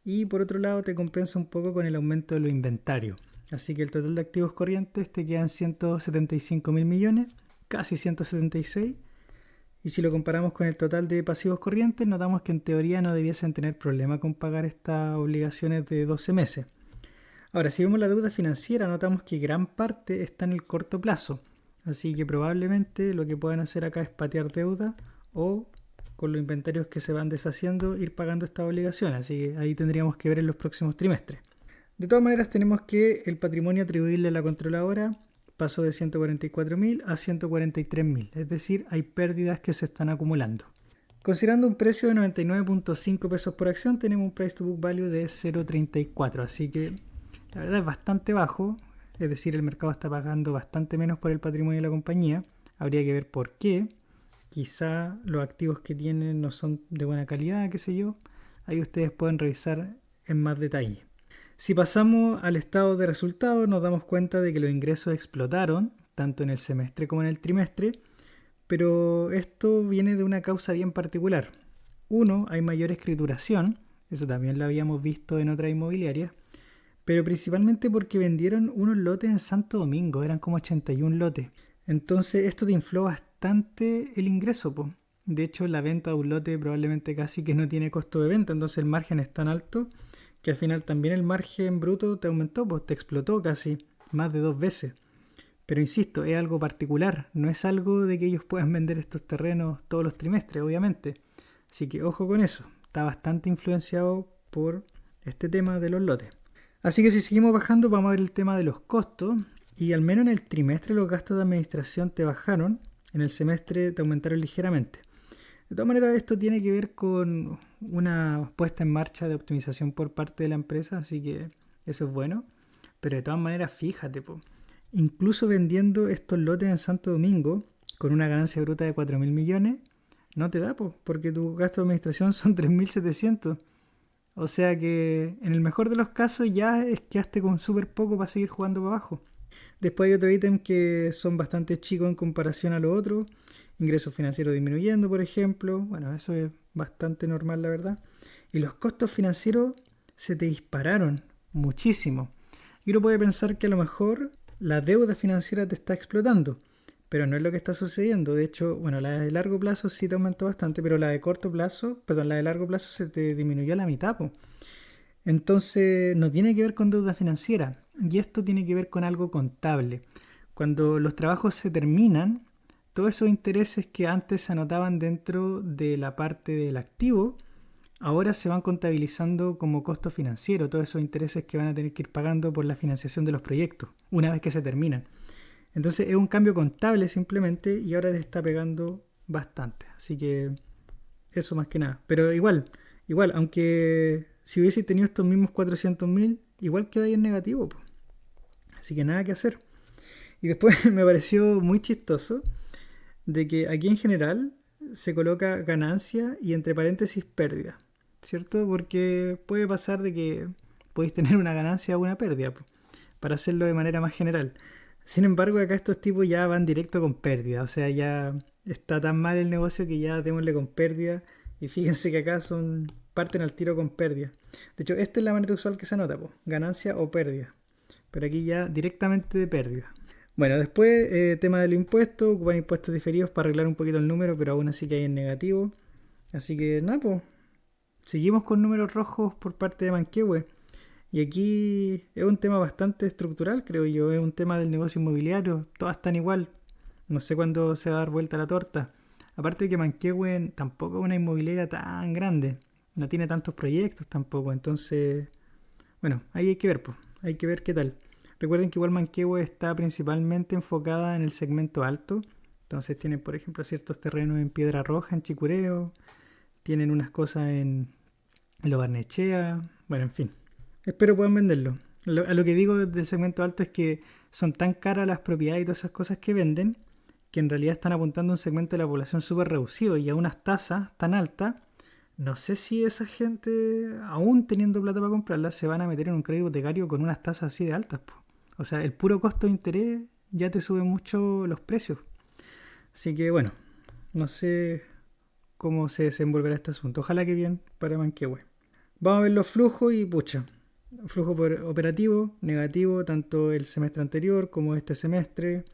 y por otro lado te compensa un poco con el aumento de los inventarios. Así que el total de activos corrientes te quedan 175 mil millones, casi 176. Y si lo comparamos con el total de pasivos corrientes, notamos que en teoría no debiesen tener problema con pagar estas obligaciones de 12 meses. Ahora, si vemos la deuda financiera, notamos que gran parte está en el corto plazo. Así que probablemente lo que puedan hacer acá es patear deuda o con los inventarios que se van deshaciendo ir pagando estas obligaciones. Así que ahí tendríamos que ver en los próximos trimestres. De todas maneras, tenemos que el patrimonio atribuible a la controladora pasó de 144.000 a 143.000, es decir, hay pérdidas que se están acumulando. Considerando un precio de 99.5 pesos por acción, tenemos un price to book value de 0.34, así que la verdad es bastante bajo, es decir, el mercado está pagando bastante menos por el patrimonio de la compañía. Habría que ver por qué. Quizá los activos que tienen no son de buena calidad, qué sé yo. Ahí ustedes pueden revisar en más detalle. Si pasamos al estado de resultados, nos damos cuenta de que los ingresos explotaron, tanto en el semestre como en el trimestre, pero esto viene de una causa bien particular. Uno, hay mayor escrituración, eso también lo habíamos visto en otras inmobiliarias, pero principalmente porque vendieron unos lotes en Santo Domingo, eran como 81 lotes. Entonces esto te infló bastante el ingreso, po. De hecho, la venta de un lote probablemente casi que no tiene costo de venta, entonces el margen es tan alto que al final también el margen bruto te aumentó, pues te explotó casi más de 2 veces. Pero insisto, es algo particular, no es algo de que ellos puedan vender estos terrenos todos los trimestres, obviamente. Así que ojo con eso, está bastante influenciado por este tema de los lotes. Así que si seguimos bajando vamos a ver el tema de los costos y al menos en el trimestre los gastos de administración te bajaron, en el semestre te aumentaron ligeramente. De todas maneras, esto tiene que ver con una puesta en marcha de optimización por parte de la empresa, así que eso es bueno. Pero de todas maneras, fíjate, po, incluso vendiendo estos lotes en Santo Domingo con una ganancia bruta de 4.000 millones, no te da, po, porque tu gasto de administración son 3.700. O sea que en el mejor de los casos ya es quedaste con súper poco para seguir jugando para abajo. Después hay otros ítems que son bastante chicos en comparación a los otros. Ingresos financieros disminuyendo, por ejemplo. Bueno, eso es bastante normal, la verdad. Y los costos financieros se te dispararon muchísimo. Y uno puede pensar que a lo mejor la deuda financiera te está explotando. Pero no es lo que está sucediendo. De hecho, bueno, la de largo plazo sí te aumentó bastante, pero la de corto plazo, perdón, la de largo plazo se te disminuyó a la mitad, po. Entonces, no tiene que ver con deuda financiera. Y esto tiene que ver con algo contable. Cuando los trabajos se terminan, todos esos intereses que antes se anotaban dentro de la parte del activo, ahora se van contabilizando como costo financiero. Todos esos intereses que van a tener que ir pagando por la financiación de los proyectos, una vez que se terminan. Entonces es un cambio contable simplemente y ahora te está pegando bastante. Así que eso más que nada. Pero igual, aunque si hubiese tenido estos mismos 400.000, igual queda ahí en negativo, po. Así que nada que hacer. Y después me pareció muy chistoso de que aquí en general se coloca ganancia y entre paréntesis pérdida, ¿cierto? Porque puede pasar de que podéis tener una ganancia o una pérdida, po, para hacerlo de manera más general. Sin embargo, acá estos tipos ya van directo con pérdida, o sea, ya está tan mal el negocio que ya démosle con pérdida. Y fíjense que acá parten al tiro con pérdida. De hecho, esta es la manera usual que se anota, po, ganancia o pérdida. Pero aquí ya directamente de pérdida. Bueno, después, tema del impuesto, ocupan impuestos diferidos para arreglar un poquito el número, pero aún así que hay en negativo. Así que nada, pues, seguimos con números rojos por parte de Manquehue. Y aquí es un tema bastante estructural, creo yo, es un tema del negocio inmobiliario, todas están igual, no sé cuándo se va a dar vuelta la torta. Aparte de que Manquehue tampoco es una inmobiliaria tan grande, no tiene tantos proyectos tampoco, entonces, bueno, ahí hay que ver, pues, hay que ver qué tal. Recuerden que igual Manquehue está principalmente enfocada en el segmento alto, entonces tienen, por ejemplo, ciertos terrenos en Piedra Roja, en Chicureo, tienen unas cosas en Lo Barnechea, bueno, en fin. Espero puedan venderlo. A lo que digo del segmento alto es que son tan caras las propiedades y todas esas cosas que venden que en realidad están apuntando a un segmento de la población súper reducido y a unas tasas tan altas. No sé si esa gente, aún teniendo plata para comprarlas, se van a meter en un crédito hipotecario con unas tasas así de altas, po. O sea, el puro costo de interés ya te sube mucho los precios. Así que bueno, no sé cómo se desenvolverá este asunto. Ojalá que bien para Manquehue. Vamos a ver los flujos y pucha. Flujo operativo, negativo, tanto el semestre anterior como este semestre.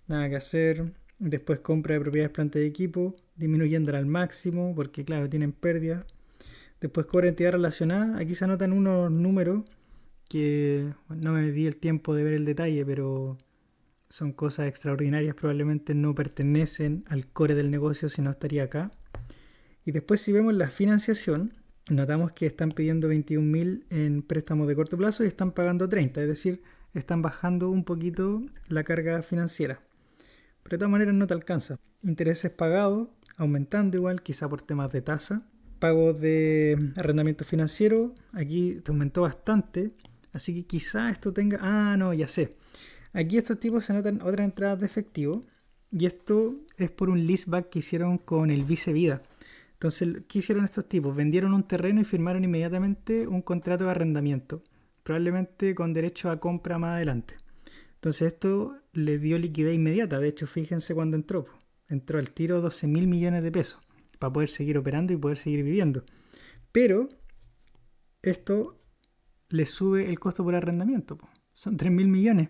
Nada que hacer. Después compra de propiedades, planta de equipo, disminuyéndola al máximo porque claro, tienen pérdidas. Después cobra entidad relacionada. Aquí se anotan unos números que bueno, no me di el tiempo de ver el detalle, pero son cosas extraordinarias. Probablemente no pertenecen al core del negocio, si no estaría acá. Y después si vemos la financiación, notamos que están pidiendo 21.000 en préstamos de corto plazo y están pagando 30, es decir, están bajando un poquito la carga financiera. Pero de todas maneras no te alcanza. Intereses pagados, aumentando igual, quizá por temas de tasa. Pagos de arrendamiento financiero, aquí te aumentó bastante, así que quizá esto tenga... Ah, no, ya sé. Aquí estos tipos se anotan otras entradas de efectivo y esto es por un leaseback que hicieron con el Vice Vida. Entonces, ¿qué hicieron estos tipos? Vendieron un terreno y firmaron inmediatamente un contrato de arrendamiento, probablemente con derecho a compra más adelante. Entonces esto le dio liquidez inmediata. De hecho, fíjense cuando entró. Entró al tiro 12.000 millones de pesos para poder seguir operando y poder seguir viviendo. Pero esto le sube el costo por arrendamiento. Son 3.000 millones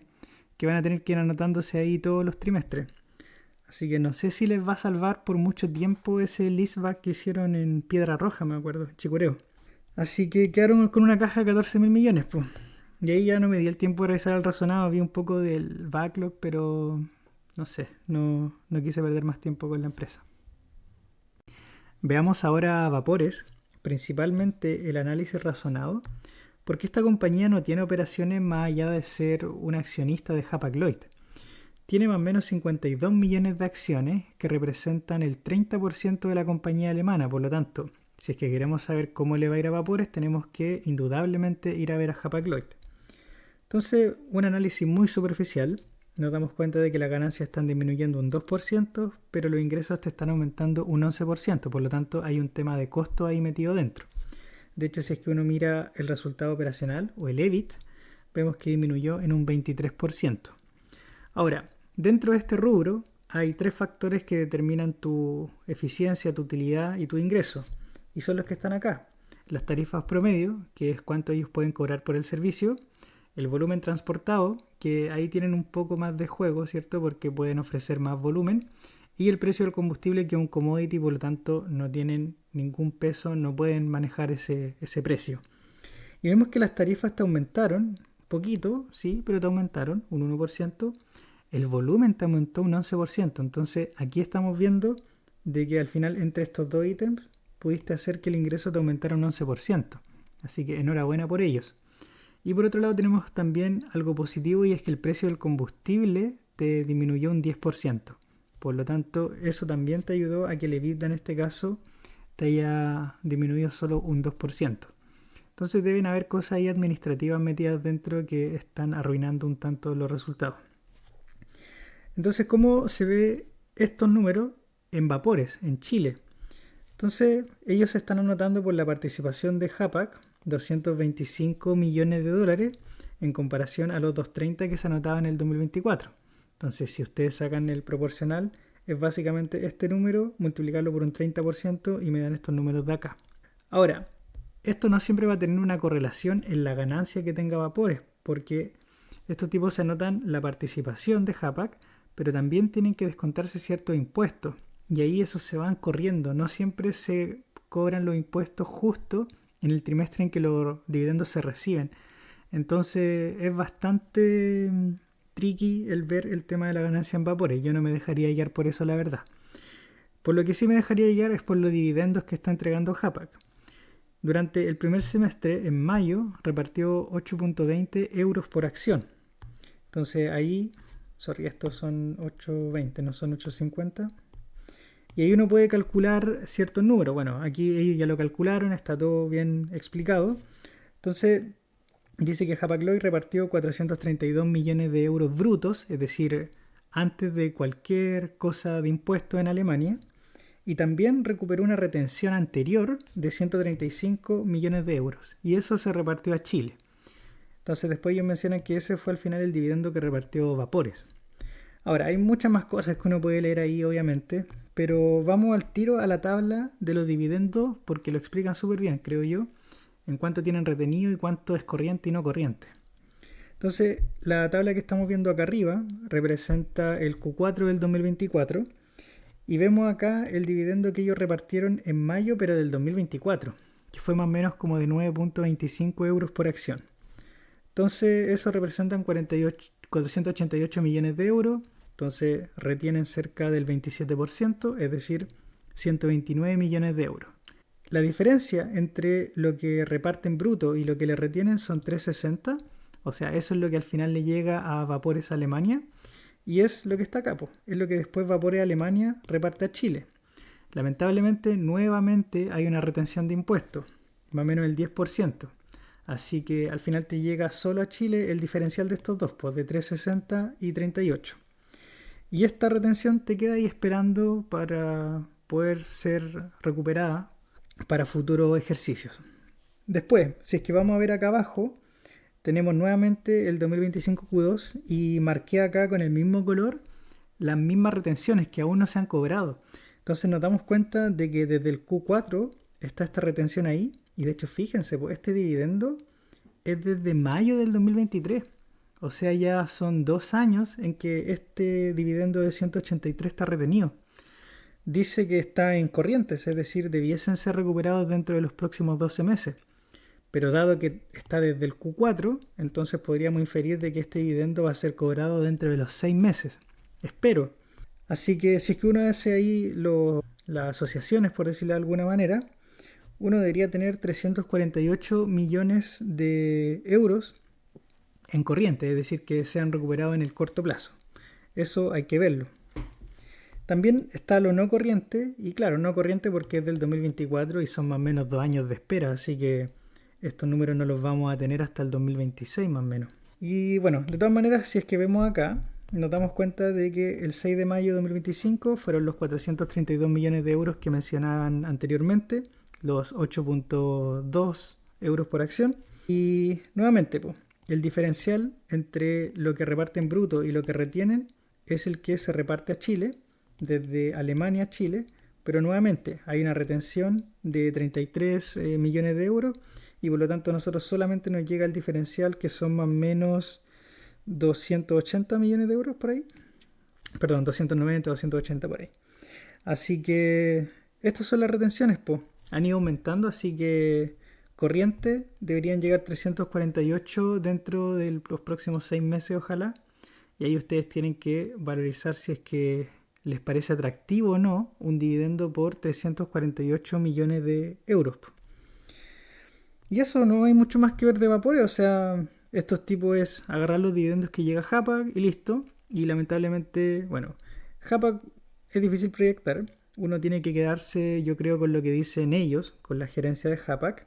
que van a tener que ir anotándose ahí todos los trimestres. Así que no sé si les va a salvar por mucho tiempo ese leaseback que hicieron en Piedra Roja, me acuerdo, Chicureo. Así que quedaron con una caja de 14.000 millones, pues. Y ahí ya no me di el tiempo de revisar el razonado, vi un poco del backlog, pero no sé, no quise perder más tiempo con la empresa. Veamos ahora a Vapores, principalmente el análisis razonado, porque esta compañía no tiene operaciones más allá de ser un accionista de Hapag-Lloyd. tiene más o menos 52 millones de acciones que representan el 30% de la compañía alemana. Por lo tanto, si es que queremos saber cómo le va a ir a Vapores, tenemos que indudablemente ir a ver a Hapag-Lloyd. Entonces, un análisis muy superficial, nos damos cuenta de que las ganancias están disminuyendo un 2%, pero los ingresos te están aumentando un 11%, por lo tanto hay un tema de costo ahí metido dentro. De hecho, si es que uno mira el resultado operacional o el EBIT, vemos que disminuyó en un 23%. Ahora, dentro de este rubro hay 3 factores que determinan tu eficiencia, tu utilidad y tu ingreso, y son los que están acá. Las tarifas promedio, que es cuánto ellos pueden cobrar por el servicio, el volumen transportado, que ahí tienen un poco más de juego, ¿cierto? Porque pueden ofrecer más volumen. Y el precio del combustible, que es un commodity, por lo tanto no tienen ningún peso, no pueden manejar ese precio. Y vemos que las tarifas te aumentaron, poquito, sí, pero te aumentaron un 1%. El volumen te aumentó un 11%. Entonces aquí estamos viendo de que al final entre estos dos ítems pudiste hacer que el ingreso te aumentara un 11%. Así que enhorabuena por ellos. Y por otro lado tenemos también algo positivo, y es que el precio del combustible te disminuyó un 10%. Por lo tanto, eso también te ayudó a que el EBITDA en este caso te haya disminuido solo un 2%. Entonces deben haber cosas ahí administrativas metidas dentro que están arruinando un tanto los resultados. Entonces, ¿cómo se ve estos números en Vapores, en Chile? Entonces, ellos se están anotando por la participación de Hapag, 225 millones de dólares en comparación a los 230 que se anotaban en el 2024. Entonces, si ustedes sacan el proporcional, es básicamente este número, multiplicarlo por un 30% y me dan estos números de acá. Ahora, esto no siempre va a tener una correlación en la ganancia que tenga Vapores, porque estos tipos se anotan la participación de Hapag, pero también tienen que descontarse ciertos impuestos. Y ahí esos se van corriendo. No siempre se cobran los impuestos justo en el trimestre en que los dividendos se reciben. Entonces es bastante tricky el ver el tema de la ganancia en Vapores. Yo no me dejaría guiar por eso, la verdad. Por lo que sí me dejaría guiar es por los dividendos que está entregando Hapag. Durante el primer semestre, en mayo, repartió 8.20 euros por acción. Entonces ahí, estos son 8.20, no son 8.50. Y ahí uno puede calcular ciertos números. Bueno, aquí ellos ya lo calcularon, está todo bien explicado. Entonces, dice que Hapag-Lloyd repartió 432 millones de euros brutos, es decir, antes de cualquier cosa de impuestos en Alemania. Y también recuperó una retención anterior de 135 millones de euros. Y eso se repartió a Chile. Entonces, después ellos mencionan que ese fue al final el dividendo que repartió Vapores. Ahora, hay muchas más cosas que uno puede leer ahí, obviamente, pero vamos al tiro a la tabla de los dividendos porque lo explican súper bien, creo yo, en cuánto tienen retenido y cuánto es corriente y no corriente. Entonces, la tabla que estamos viendo acá arriba representa el Q4 del 2024 y vemos acá el dividendo que ellos repartieron en mayo, pero del 2024, que fue más o menos como de 9.25 euros por acción. Entonces, eso representan 488 millones de euros. Entonces retienen cerca del 27%, es decir, 129 millones de euros. La diferencia entre lo que reparten bruto y lo que le retienen son 360, o sea, eso es lo que al final le llega a Vapores Alemania, y es lo que está acá, es lo que después Vapores Alemania reparte a Chile. Lamentablemente, nuevamente hay una retención de impuestos, más o menos el 10%. Así que al final te llega solo a Chile el diferencial de estos dos, de 360 y 38. Y esta retención te queda ahí esperando para poder ser recuperada para futuros ejercicios. Después, si es que vamos a ver acá abajo, tenemos nuevamente el 2025 Q2 y marqué acá con el mismo color las mismas retenciones que aún no se han cobrado. Entonces nos damos cuenta de que desde el Q4 está esta retención ahí. Y de hecho, fíjense, este dividendo es desde mayo del 2023. O sea, ya son 2 años en que este dividendo de 183 está retenido. Dice que está en corrientes, es decir, debiesen ser recuperados dentro de los próximos 12 meses. Pero dado que está desde el Q4, entonces podríamos inferir de que este dividendo va a ser cobrado dentro de los 6 meses. Espero. Así que si es que uno hace ahí las asociaciones, por decirlo de alguna manera, uno debería tener 348 millones de euros en corriente, es decir, que se han recuperado en el corto plazo. Eso hay que verlo. También está lo no corriente, y claro, no corriente porque es del 2024 y son más o menos 2 años de espera, así que estos números no los vamos a tener hasta el 2026 más o menos. Y bueno, de todas maneras, si es que vemos acá, nos damos cuenta de que el 6 de mayo de 2025 fueron los 432 millones de euros que mencionaban anteriormente, los 8.2 euros por acción. Y nuevamente, pues, el diferencial entre lo que reparten bruto y lo que retienen es el que se reparte a Chile, desde Alemania a Chile, pero nuevamente hay una retención de 33 millones de euros y por lo tanto a nosotros solamente nos llega el diferencial que son más o menos 280 millones de euros por ahí. Perdón, 290, 280 por ahí. Así que estas son las retenciones, pues. Han ido aumentando, así que corriente deberían llegar 348 dentro de los próximos 6 meses, ojalá. Y ahí ustedes tienen que valorizar si es que les parece atractivo o no un dividendo por 348 millones de euros. Y eso, no hay mucho más que ver de Vapore, o sea, estos tipos es agarrar los dividendos que llega Hapag y listo. Y lamentablemente, bueno, Hapag es difícil proyectar. Uno tiene que quedarse, yo creo, con lo que dicen ellos, con la gerencia de Hapag.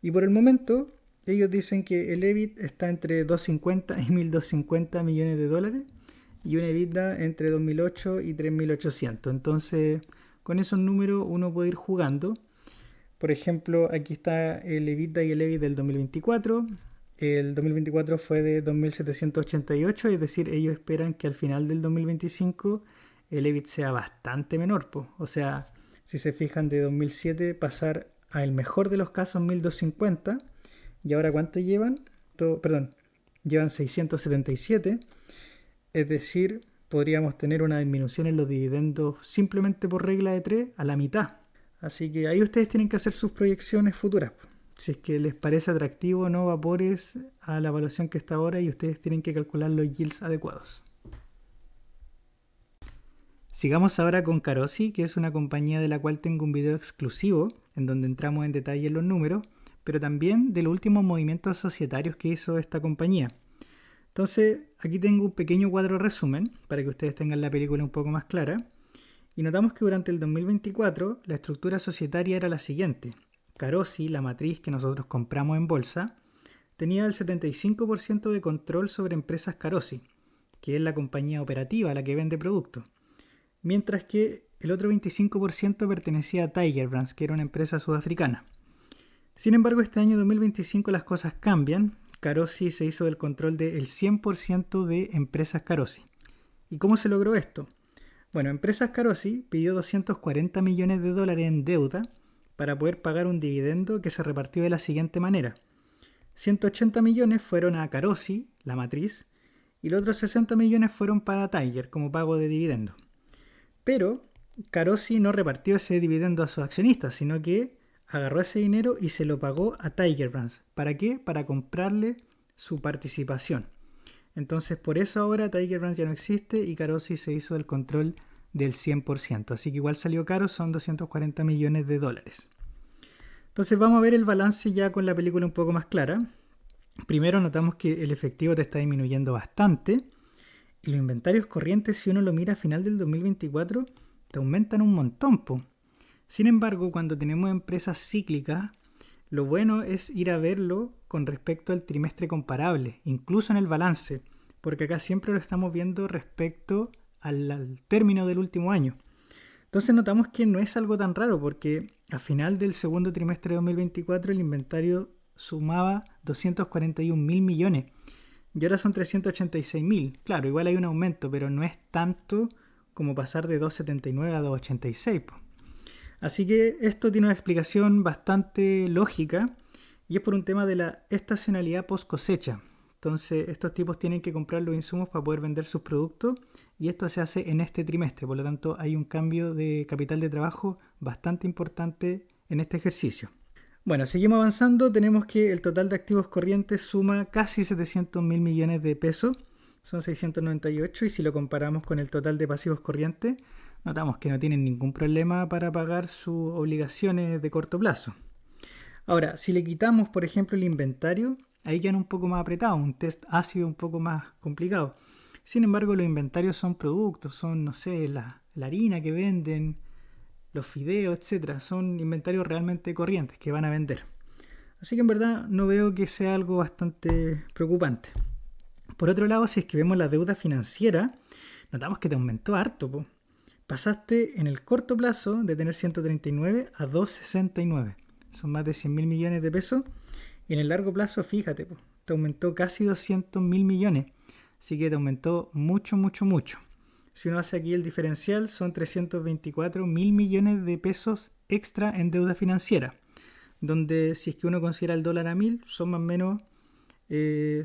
Y por el momento, ellos dicen que el EBIT está entre 250 y 1.250 millones de dólares y una EBITDA entre 2.008 y 3.800. Entonces, con esos números uno puede ir jugando. Por ejemplo, aquí está el EBITDA y el EBIT del 2024. El 2024 fue de 2.788, es decir, ellos esperan que al final del 2025 el EBIT sea bastante menor. O sea, si se fijan, de 2007 pasar a el mejor de los casos 1.250. ¿Y ahora cuánto llevan? Llevan 677. Es decir, podríamos tener una disminución en los dividendos simplemente por regla de 3 a la mitad. Así que ahí ustedes tienen que hacer sus proyecciones futuras. Si es que les parece atractivo o no Vapores a la evaluación que está ahora y ustedes tienen que calcular los yields adecuados. Sigamos ahora con Carosi, que es una compañía de la cual tengo un video exclusivo en donde entramos en detalle en los números, pero también de los últimos movimientos societarios que hizo esta compañía. Entonces, aquí tengo un pequeño cuadro resumen para que ustedes tengan la película un poco más clara. Y notamos que durante el 2024 la estructura societaria era la siguiente. Carosi, la matriz que nosotros compramos en bolsa, tenía el 75% de control sobre empresas Carosi, que es la compañía operativa, la que vende productos. Mientras que el otro 25% pertenecía a Tiger Brands, que era una empresa sudafricana. Sin embargo, este año 2025 las cosas cambian. Carosi se hizo del control del 100% de empresas Carosi. ¿Y cómo se logró esto? Bueno, Empresas Carosi pidió 240 millones de dólares en deuda para poder pagar un dividendo que se repartió de la siguiente manera. 180 millones fueron a Carosi, la matriz, y los otros 60 millones fueron para Tiger como pago de dividendo. Pero Carosi no repartió ese dividendo a sus accionistas, sino que agarró ese dinero y se lo pagó a Tiger Brands. ¿Para qué? Para comprarle su participación. Entonces, por eso ahora Tiger Brands ya no existe y Carosi se hizo el control del 100%. Así que igual salió caro, son 240 millones de dólares. Entonces vamos a ver el balance ya con la película un poco más clara. Primero notamos que el efectivo te está disminuyendo bastante. Y los inventarios corrientes, si uno lo mira a final del 2024, te aumentan un montón. Sin embargo, cuando tenemos empresas cíclicas, lo bueno es ir a verlo con respecto al trimestre comparable, incluso en el balance, porque acá siempre lo estamos viendo respecto al término del último año. Entonces notamos que no es algo tan raro, porque a final del segundo trimestre de 2024 el inventario sumaba 241.000 millones y ahora son 386.000. Claro, igual hay un aumento, pero no es tanto como pasar de 279 a 286. Así que esto tiene una explicación bastante lógica y es por un tema de la estacionalidad post cosecha. Entonces estos tipos tienen que comprar los insumos para poder vender sus productos y esto se hace en este trimestre. Por lo tanto hay un cambio de capital de trabajo bastante importante en este ejercicio. Bueno, seguimos avanzando. Tenemos que el total de activos corrientes suma casi 700.000 millones de pesos. Son 698 y si lo comparamos con el total de pasivos corrientes, notamos que no tienen ningún problema para pagar sus obligaciones de corto plazo. Ahora, si le quitamos, por ejemplo, el inventario, ahí quedan un poco más apretados, un test ha sido un poco más complicado. Sin embargo, los inventarios son productos, son, no sé, la harina que venden, los fideos, etcétera. Son inventarios realmente corrientes que van a vender. Así que en verdad no veo que sea algo bastante preocupante. Por otro lado, si es que vemos la deuda financiera, notamos que te aumentó harto, po. Pasaste en el corto plazo de tener 139 a 269. Son más de 100 mil millones de pesos. Y en el largo plazo, fíjate, po, te aumentó casi 200 mil millones. Así que te aumentó mucho, mucho, mucho. Si uno hace aquí el diferencial, son 324 mil millones de pesos extra en deuda financiera. Donde si es que uno considera el dólar a 1000, son más o menos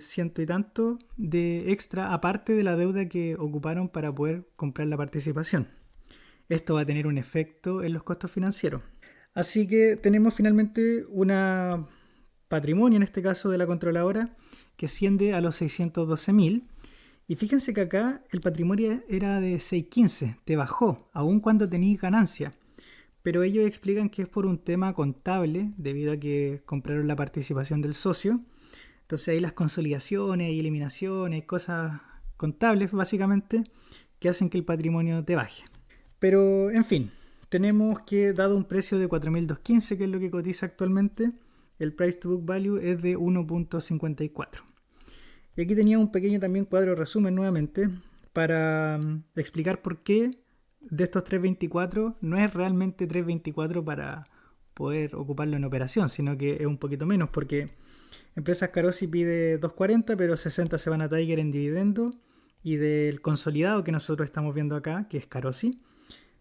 ciento y tanto de extra, aparte de la deuda que ocuparon para poder comprar la participación. Esto va a tener un efecto en los costos financieros. Así que tenemos finalmente una patrimonio, en este caso de la controladora, que asciende a los 612.000. Y fíjense que acá el patrimonio era de 615, te bajó, aun cuando tenéis ganancia. Pero ellos explican que es por un tema contable, debido a que compraron la participación del socio. Entonces ahí las consolidaciones y eliminaciones, cosas contables básicamente, que hacen que el patrimonio te baje. Pero en fin, tenemos que, dado un precio de 4.215, que es lo que cotiza actualmente, el price to book value es de 1.54. Y aquí tenía un pequeño también cuadro de resumen nuevamente para explicar por qué de estos 3.24 no es realmente 3.24 para poder ocuparlo en operación, sino que es un poquito menos, porque Empresas Carosi pide 2.40, pero 60 se van a Tiger en dividendo, y del consolidado que nosotros estamos viendo acá, que es Carosi,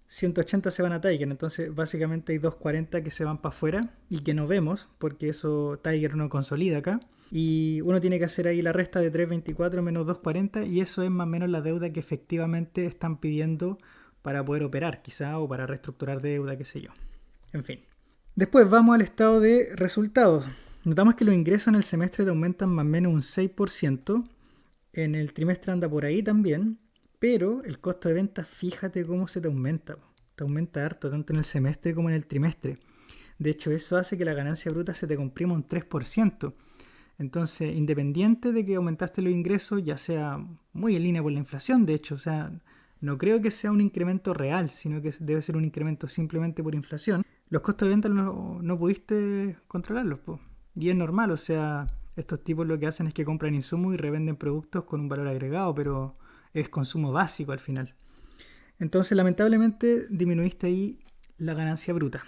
180 se van a Tiger. Entonces básicamente hay 2.40 que se van para afuera y que no vemos porque eso Tiger no consolida acá, y uno tiene que hacer ahí la resta de 3.24 menos 2.40, y eso es más o menos la deuda que efectivamente están pidiendo para poder operar quizá, o para reestructurar deuda, qué sé yo. En fin. Después vamos al estado de resultados. Notamos que los ingresos en el semestre te aumentan más o menos un 6%. En el trimestre anda por ahí también. Pero el costo de ventas, fíjate cómo se te aumenta. Te aumenta harto, tanto en el semestre como en el trimestre. De hecho, eso hace que la ganancia bruta se te comprima un 3%. Entonces, independiente de que aumentaste los ingresos, ya sea muy en línea con la inflación, de hecho, o sea, no creo que sea un incremento real, sino que debe ser un incremento simplemente por inflación. Los costos de venta no pudiste controlarlos, po. Y es normal, o sea, estos tipos lo que hacen es que compran insumos y revenden productos con un valor agregado, pero es consumo básico al final. Entonces, lamentablemente, disminuiste ahí la ganancia bruta.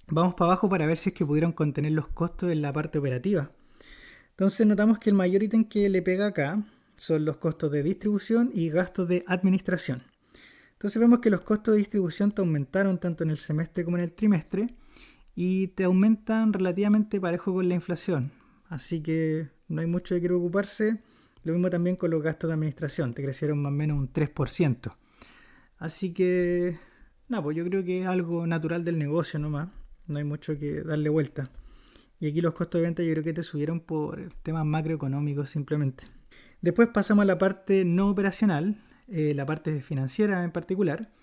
Vamos para abajo para ver si es que pudieron contener los costos en la parte operativa. Entonces notamos que el mayor ítem que le pega acá son los costos de distribución y gastos de administración. Entonces vemos que los costos de distribución te aumentaron tanto en el semestre como en el trimestre, y te aumentan relativamente parejo con la inflación. Así que no hay mucho de qué preocuparse. Lo mismo también con los gastos de administración, te crecieron más o menos un 3%. Así que, nada, pues yo creo que es algo natural del negocio nomás. No hay mucho que darle vuelta. Y aquí los costos de venta yo creo que te subieron por temas macroeconómicos simplemente. Después pasamos a la parte no operacional, la parte financiera en particular,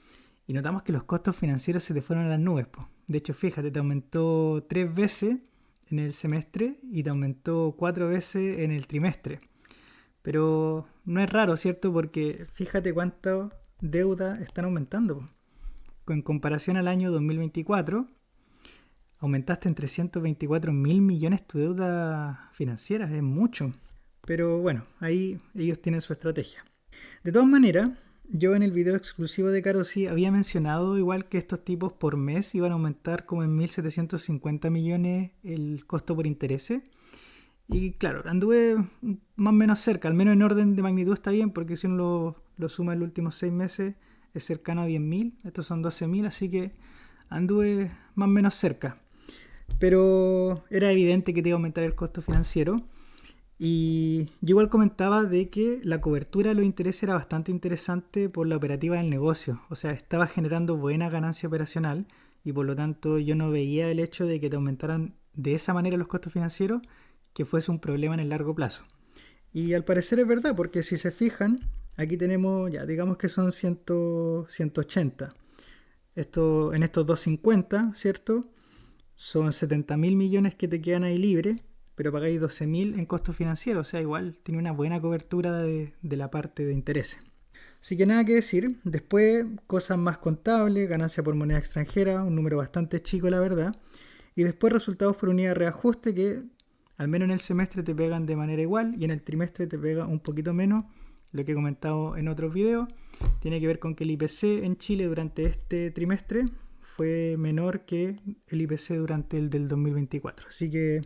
y notamos que los costos financieros se te fueron a las nubes, po. De hecho, fíjate, te aumentó 3 veces en el semestre y te aumentó 4 veces en el trimestre. Pero no es raro, ¿cierto? Porque fíjate cuánta deuda están aumentando, po. En comparación al año 2024, aumentaste en 324 mil millones tu deuda financiera, es mucho. Pero bueno, ahí ellos tienen su estrategia. De todas maneras, yo en el video exclusivo de Carosi había mencionado igual que estos tipos por mes iban a aumentar como en 1.750 millones el costo por intereses. Y claro, anduve más o menos cerca, al menos en orden de magnitud está bien, porque si uno lo suma en los últimos 6 meses es cercano a 10.000, estos son 12.000, así que anduve más o menos cerca. Pero era evidente que te iba a aumentar el costo financiero. Y yo igual comentaba de que la cobertura de los intereses era bastante interesante por la operativa del negocio. O sea, estaba generando buena ganancia operacional y por lo tanto yo no veía el hecho de que te aumentaran de esa manera los costos financieros que fuese un problema en el largo plazo. Y al parecer es verdad, porque si se fijan, aquí tenemos, ya digamos que son 180. Esto, en estos 250, ¿cierto? Son 70.000 millones que te quedan ahí libres. pero pagáis 12.000 en costos financieros, o sea, igual tiene una buena cobertura de la parte de intereses. Así que nada que decir. Después, cosas más contables, ganancia por moneda extranjera, un número bastante chico la verdad. Y después resultados por unidad de reajuste que al menos en el semestre te pegan de manera igual y en el trimestre te pega un poquito menos. Lo que he comentado en otros videos tiene que ver con que el IPC en Chile durante este trimestre fue menor que el IPC durante el del 2024. Así que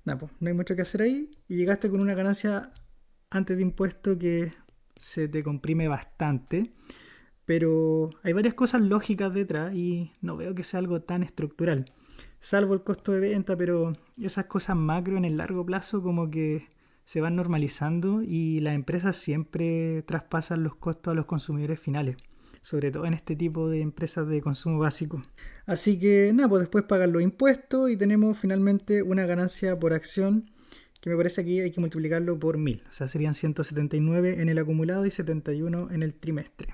nada, pues, no hay mucho que hacer ahí. Y llegaste con una ganancia antes de impuesto que se te comprime bastante. Pero hay varias cosas lógicas detrás y no veo que sea algo tan estructural. Salvo el costo de venta, pero esas cosas macro en el largo plazo como que se van normalizando y las empresas siempre traspasan los costos a los consumidores finales, sobre todo en este tipo de empresas de consumo básico. Así que nada, pues después pagan los impuestos y tenemos finalmente una ganancia por acción que me parece aquí hay que multiplicarlo por 1000. O sea, serían 179 en el acumulado y 71 en el trimestre.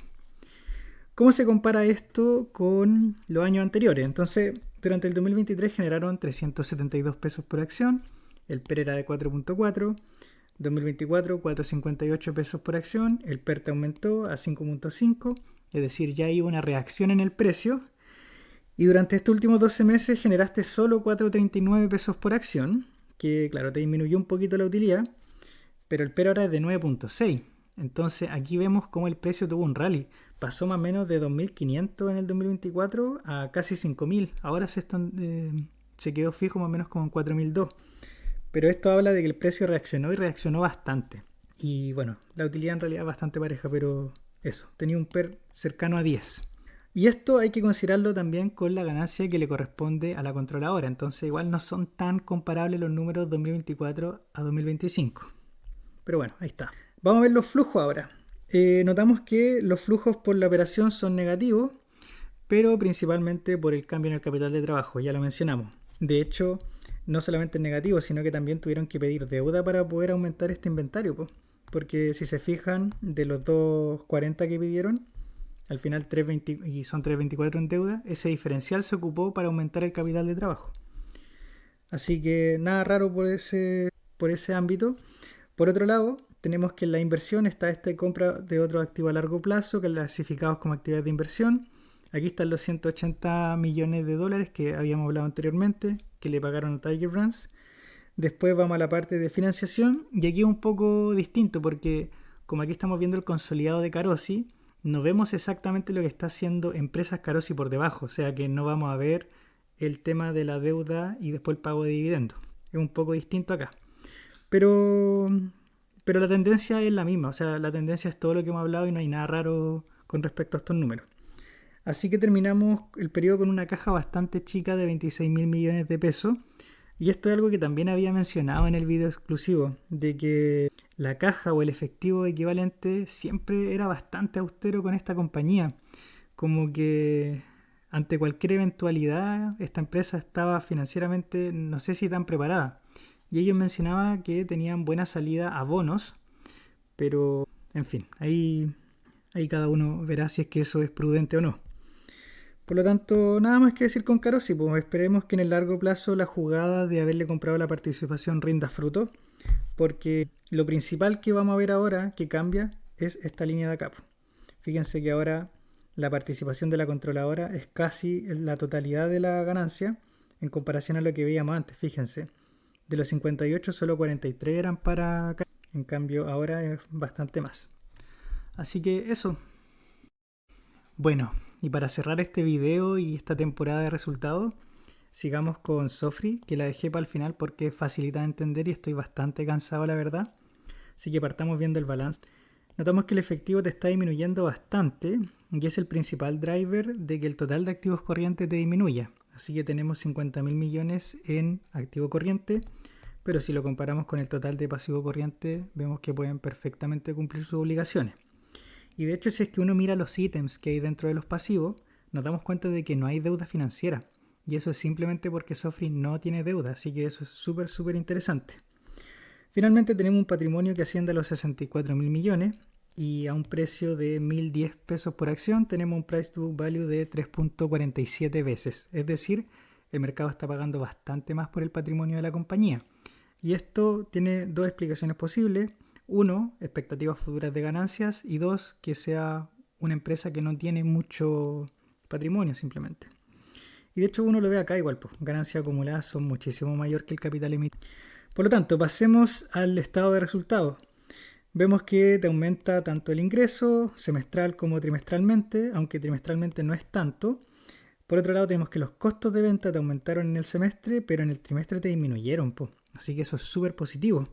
¿Cómo se compara esto con los años anteriores? Entonces, durante el 2023 generaron 372 pesos por acción, el PER era de 4.4, 2024 4.58 pesos por acción, el PER te aumentó a 5.5, es decir, ya hay una reacción en el precio. Y durante estos últimos 12 meses generaste solo 4.39 pesos por acción, que claro, te disminuyó un poquito la utilidad, pero el PER ahora es de 9.6. Entonces aquí vemos cómo el precio tuvo un rally. Pasó más o menos de 2.500 en el 2024 a casi 5.000. Ahora se quedó fijo más o menos como en 4.002. Pero esto habla de que el precio reaccionó y reaccionó bastante. Y bueno, la utilidad en realidad es bastante pareja, pero eso, tenía un PER cercano a 10. Y esto hay que considerarlo también con la ganancia que le corresponde a la controladora. Entonces igual no son tan comparables los números 2024 a 2025. Pero bueno, ahí está. Vamos a ver los flujos ahora. Notamos que los flujos por la operación son negativos, pero principalmente por el cambio en el capital de trabajo, ya lo mencionamos. De hecho, no solamente es negativo, sino que también tuvieron que pedir deuda para poder aumentar este inventario, pues. Porque si se fijan, de los 240 que pidieron, al final 320, y son 324 en deuda, ese diferencial se ocupó para aumentar el capital de trabajo. Así que nada raro por ese ámbito. Por otro lado, tenemos que en la inversión está esta compra de otros activos a largo plazo, clasificados como actividades de inversión. Aquí están los 180 millones de dólares que habíamos hablado anteriormente, que le pagaron a Tiger Brands. Después vamos a la parte de financiación, y aquí es un poco distinto, porque como aquí estamos viendo el consolidado de Carosi, no vemos exactamente lo que está haciendo Empresas Carosi por debajo, o sea que no vamos a ver el tema de la deuda y después el pago de dividendos. Es un poco distinto acá. Pero la tendencia es la misma, o sea, la tendencia es todo lo que hemos hablado y no hay nada raro con respecto a estos números. Así que terminamos el periodo con una caja bastante chica de 26.000 millones de pesos. Y esto es algo que también había mencionado en el video exclusivo, de que la caja o el efectivo equivalente siempre era bastante austero con esta compañía. Como que ante cualquier eventualidad esta empresa estaba financieramente, no sé si tan preparada. Y ellos mencionaban que tenían buena salida a bonos, pero en fin, ahí cada uno verá si es que eso es prudente o no. Por lo tanto, nada más que decir con Carosi, pues esperemos que en el largo plazo la jugada de haberle comprado la participación rinda fruto, porque lo principal que vamos a ver ahora que cambia es esta línea de acá. Fíjense que ahora la participación de la controladora es casi la totalidad de la ganancia en comparación a lo que veíamos antes, fíjense. De los 58 solo 43 eran para Carosi, en cambio ahora es bastante más. Así que eso. Bueno, y para cerrar este video y esta temporada de resultados, sigamos con Sofri, que la dejé para el final porque es facilita de entender y estoy bastante cansado, la verdad. Así que partamos viendo el balance. Notamos que el efectivo te está disminuyendo bastante y es el principal driver de que el total de activos corrientes te disminuya. Así que tenemos 50.000 millones en activo corriente, pero si lo comparamos con el total de pasivo corriente, vemos que pueden perfectamente cumplir sus obligaciones. Y de hecho, si es que uno mira los ítems que hay dentro de los pasivos, nos damos cuenta de que no hay deuda financiera. Y eso es simplemente porque Sofri no tiene deuda, así que eso es súper interesante. Finalmente tenemos un patrimonio que asciende a los 64.000 millones y a un precio de 1.010 pesos por acción tenemos un price to book value de 3.47 veces. Es decir, el mercado está pagando bastante más por el patrimonio de la compañía. Y esto tiene dos explicaciones posibles. Uno, expectativas futuras de ganancias. Y dos, que sea una empresa que no tiene mucho patrimonio simplemente. Y de hecho uno lo ve acá igual, pues ganancias acumuladas son muchísimo mayor que el capital emitido. Por lo tanto, pasemos al estado de resultados. Vemos que te aumenta tanto el ingreso semestral como trimestralmente, aunque trimestralmente no es tanto. Por otro lado, tenemos que los costos de venta te aumentaron en el semestre, pero en el trimestre te disminuyeron, po. Así que eso es súper positivo.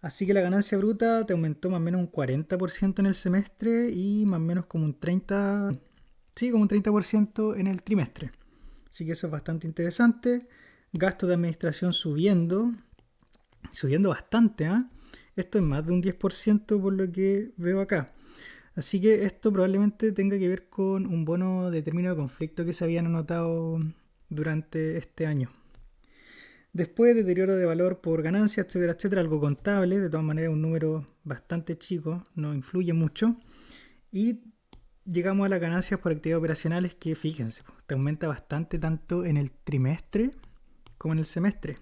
Así que la ganancia bruta te aumentó más o menos un 40% en el semestre y más o menos como un 30%, sí, como un 30% en el trimestre. Así que eso es bastante interesante. Gastos de administración subiendo bastante, ¿eh? Esto es más de un 10% por lo que veo acá. Así que esto probablemente tenga que ver con un bono de término de conflicto que se habían anotado durante este año. Después, deterioro de valor por ganancia, etcétera, etcétera, algo contable, de todas maneras un número bastante chico, no influye mucho. Y llegamos a las ganancias por actividades operacionales que, fíjense, te aumenta bastante tanto en el trimestre como en el semestre.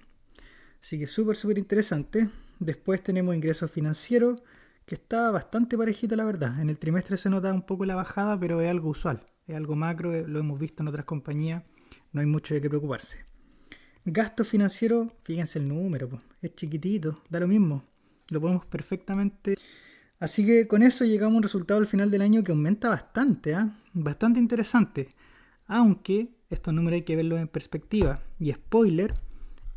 Así que súper interesante. Después tenemos ingresos financieros, que está bastante parejito la verdad. En el trimestre se nota un poco la bajada, pero es algo usual. Es algo macro, lo hemos visto en otras compañías, no hay mucho de qué preocuparse. Gasto financiero, fíjense el número, es chiquitito, da lo mismo. Lo podemos perfectamente. Así que con eso llegamos a un resultado al final del año que aumenta bastante, bastante interesante. Aunque estos números hay que verlos en perspectiva. Y spoiler,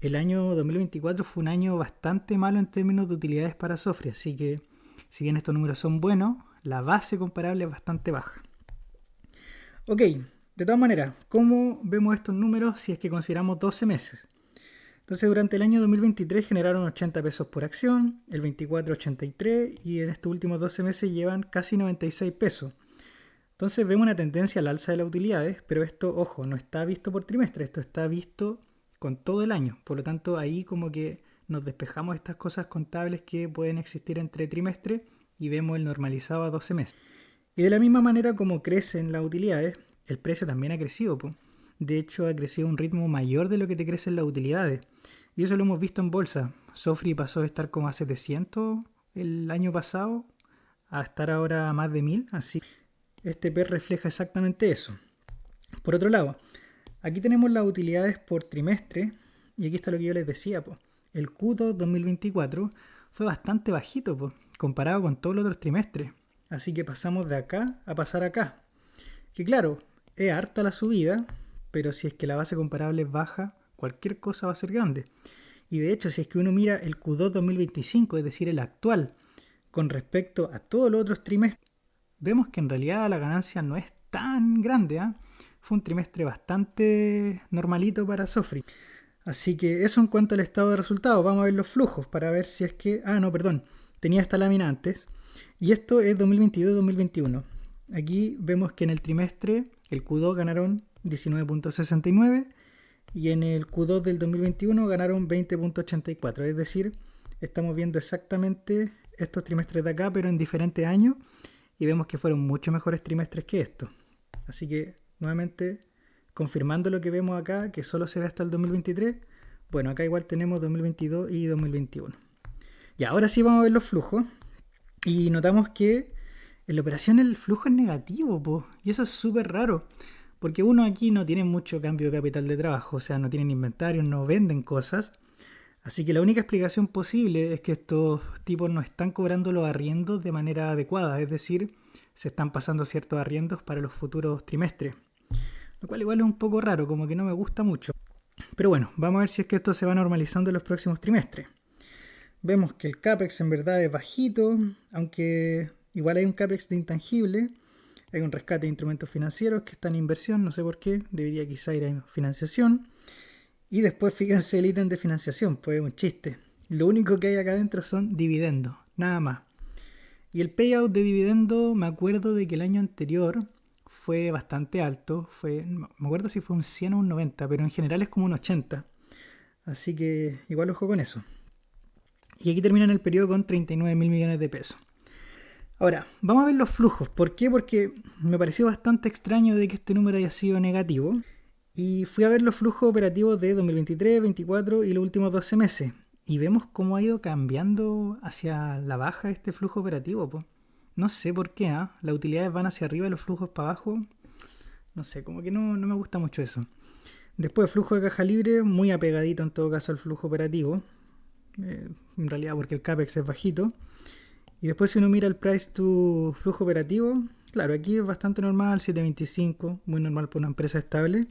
el año 2024 fue un año bastante malo en términos de utilidades para Sofri. Así que si bien estos números son buenos, la base comparable es bastante baja. Ok, de todas maneras, ¿cómo vemos estos números si es que consideramos 12 meses? Entonces durante el año 2023 generaron 80 pesos por acción, el 24 83 y en estos últimos 12 meses llevan casi 96 pesos. Entonces vemos una tendencia al alza de las utilidades, pero esto, ojo, no está visto por trimestre, esto está visto con todo el año. Por lo tanto, ahí como que nos despejamos estas cosas contables que pueden existir entre trimestres y vemos el normalizado a 12 meses. Y de la misma manera como crecen las utilidades, el precio también ha crecido, po. De hecho, ha crecido a un ritmo mayor de lo que te crecen las utilidades. Y eso lo hemos visto en bolsa. Sofri pasó de estar como a 700 el año pasado a estar ahora a más de 1000. Así este PER refleja exactamente eso. Por otro lado, aquí tenemos las utilidades por trimestre. Y aquí está lo que yo les decía, po. El Q2 2024 fue bastante bajito, po, comparado con todos los otros trimestres. Así que pasamos de acá a pasar acá. Que claro, es harta la subida, pero si es que la base comparable es baja, cualquier cosa va a ser grande. Y de hecho, si es que uno mira el Q2 2025, es decir, el actual, con respecto a todos los otros trimestres, vemos que en realidad la ganancia no es tan grande, ¿eh? Fue un trimestre bastante normalito para Sofri. Así que eso en cuanto al estado de resultados. Vamos a ver los flujos para ver si es que... tenía esta lámina antes. Y esto es 2022-2021. Aquí vemos que en el trimestre, el Q2 ganaron 19.69 y en el Q2 del 2021 ganaron 20.84. Es decir, estamos viendo exactamente estos trimestres de acá, pero en diferentes años, y vemos que fueron mucho mejores trimestres que estos. Así que, nuevamente, confirmando lo que vemos acá, que solo se ve hasta el 2023, bueno, acá igual tenemos 2022 y 2021. Y ahora sí vamos a ver los flujos, y notamos que en la operación el flujo es negativo, po, y eso es súper raro. Porque uno aquí no tiene mucho cambio de capital de trabajo, o sea, no tienen inventarios, no venden cosas. Así que la única explicación posible es que estos tipos no están cobrando los arriendos de manera adecuada, es decir, se están pasando ciertos arriendos para los futuros trimestres. Lo cual igual es un poco raro, como que no me gusta mucho. Pero bueno, vamos a ver si es que esto se va normalizando en los próximos trimestres. Vemos que el CAPEX en verdad es bajito, aunque igual hay un CAPEX de intangible. Hay un rescate de instrumentos financieros que está en inversión, no sé por qué, debería quizá ir a financiación. Y después fíjense el ítem de financiación, pues es un chiste. Lo único que hay acá adentro son dividendos, nada más. Y el payout de dividendo, me acuerdo de que el año anterior fue bastante alto, no me acuerdo si fue un 100 o un 90, pero en general es como un 80. Así que igual ojo con eso. Y aquí terminan el periodo con 39 mil millones de pesos. Ahora, vamos a ver los flujos. ¿Por qué? Porque me pareció bastante extraño de que este número haya sido negativo. Y fui a ver los flujos operativos de 2023, 2024 y los últimos 12 meses. y vemos cómo ha ido cambiando hacia la baja este flujo operativo, po. No sé por qué, ¿ah? Las utilidades van hacia arriba y los flujos para abajo. No sé, como que no me gusta mucho eso. Después flujo de caja libre, muy apegadito en todo caso al flujo operativo. En realidad porque el CAPEX es bajito. Y después si uno mira el price to flujo operativo, claro, aquí es bastante normal, 7.25, muy normal para una empresa estable.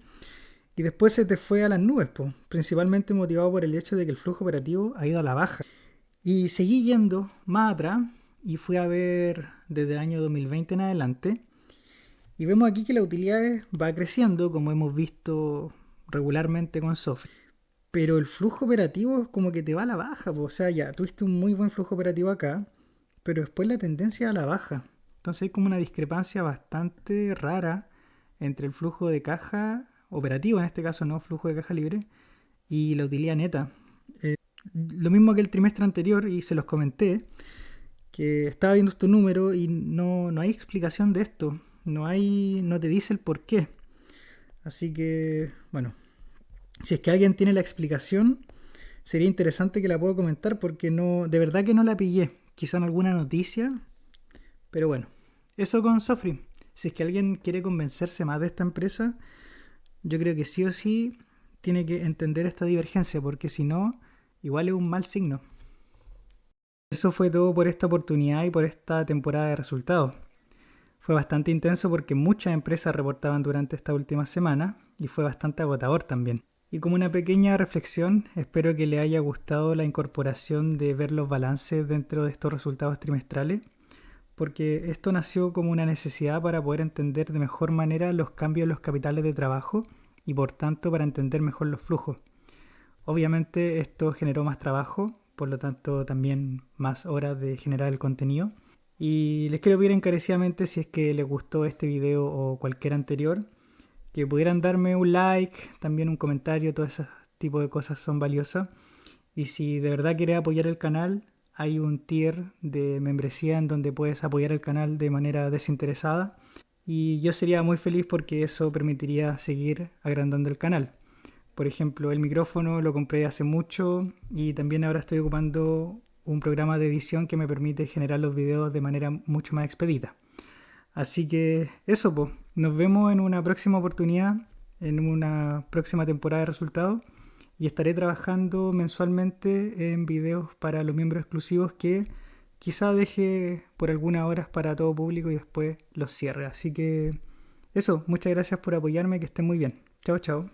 Y después se te fue a las nubes, po, principalmente motivado por el hecho de que el flujo operativo ha ido a la baja. Y seguí yendo más atrás y fui a ver desde el año 2020 en adelante. Y vemos aquí que la utilidad va creciendo, como hemos visto regularmente con Sophie. Pero el flujo operativo es como que te va a la baja, po. O sea, ya tuviste un muy buen flujo operativo acá, pero después la tendencia a la baja. Entonces hay como una discrepancia bastante rara entre el flujo de caja operativo, en este caso no flujo de caja libre, y la utilidad neta. Lo mismo que el trimestre anterior, y se los comenté, que estaba viendo tu número y no hay explicación de esto. No te dice el por qué. Así que, bueno, si es que alguien tiene la explicación, sería interesante que la pueda comentar porque de verdad que no la pillé. Quizá en alguna noticia, pero bueno. Eso con Sofri. Si es que alguien quiere convencerse más de esta empresa, yo creo que sí o sí tiene que entender esta divergencia, porque si no, igual es un mal signo. Eso fue todo por esta oportunidad y por esta temporada de resultados. Fue bastante intenso porque muchas empresas reportaban durante esta última semana y fue bastante agotador también. Y como una pequeña reflexión, espero que le haya gustado la incorporación de ver los balances dentro de estos resultados trimestrales, porque esto nació como una necesidad para poder entender de mejor manera los cambios en los capitales de trabajo y por tanto para entender mejor los flujos. Obviamente esto generó más trabajo, por lo tanto también más horas de generar el contenido. Y les quiero pedir encarecidamente, si es que les gustó este video o cualquier anterior, que pudieran darme un like, también un comentario, todo ese tipo de cosas son valiosas. Y si de verdad quieres apoyar el canal, hay un tier de membresía en donde puedes apoyar el canal de manera desinteresada. Y yo sería muy feliz porque eso permitiría seguir agrandando el canal. Por ejemplo, el micrófono lo compré hace mucho y también ahora estoy ocupando un programa de edición que me permite generar los videos de manera mucho más expedita. Así que eso, pues. Nos vemos en una próxima oportunidad, en una próxima temporada de resultados. Y estaré trabajando mensualmente en videos para los miembros exclusivos que quizá deje por algunas horas para todo público y después los cierre. Así que eso, muchas gracias por apoyarme, que estén muy bien. Chao, chao.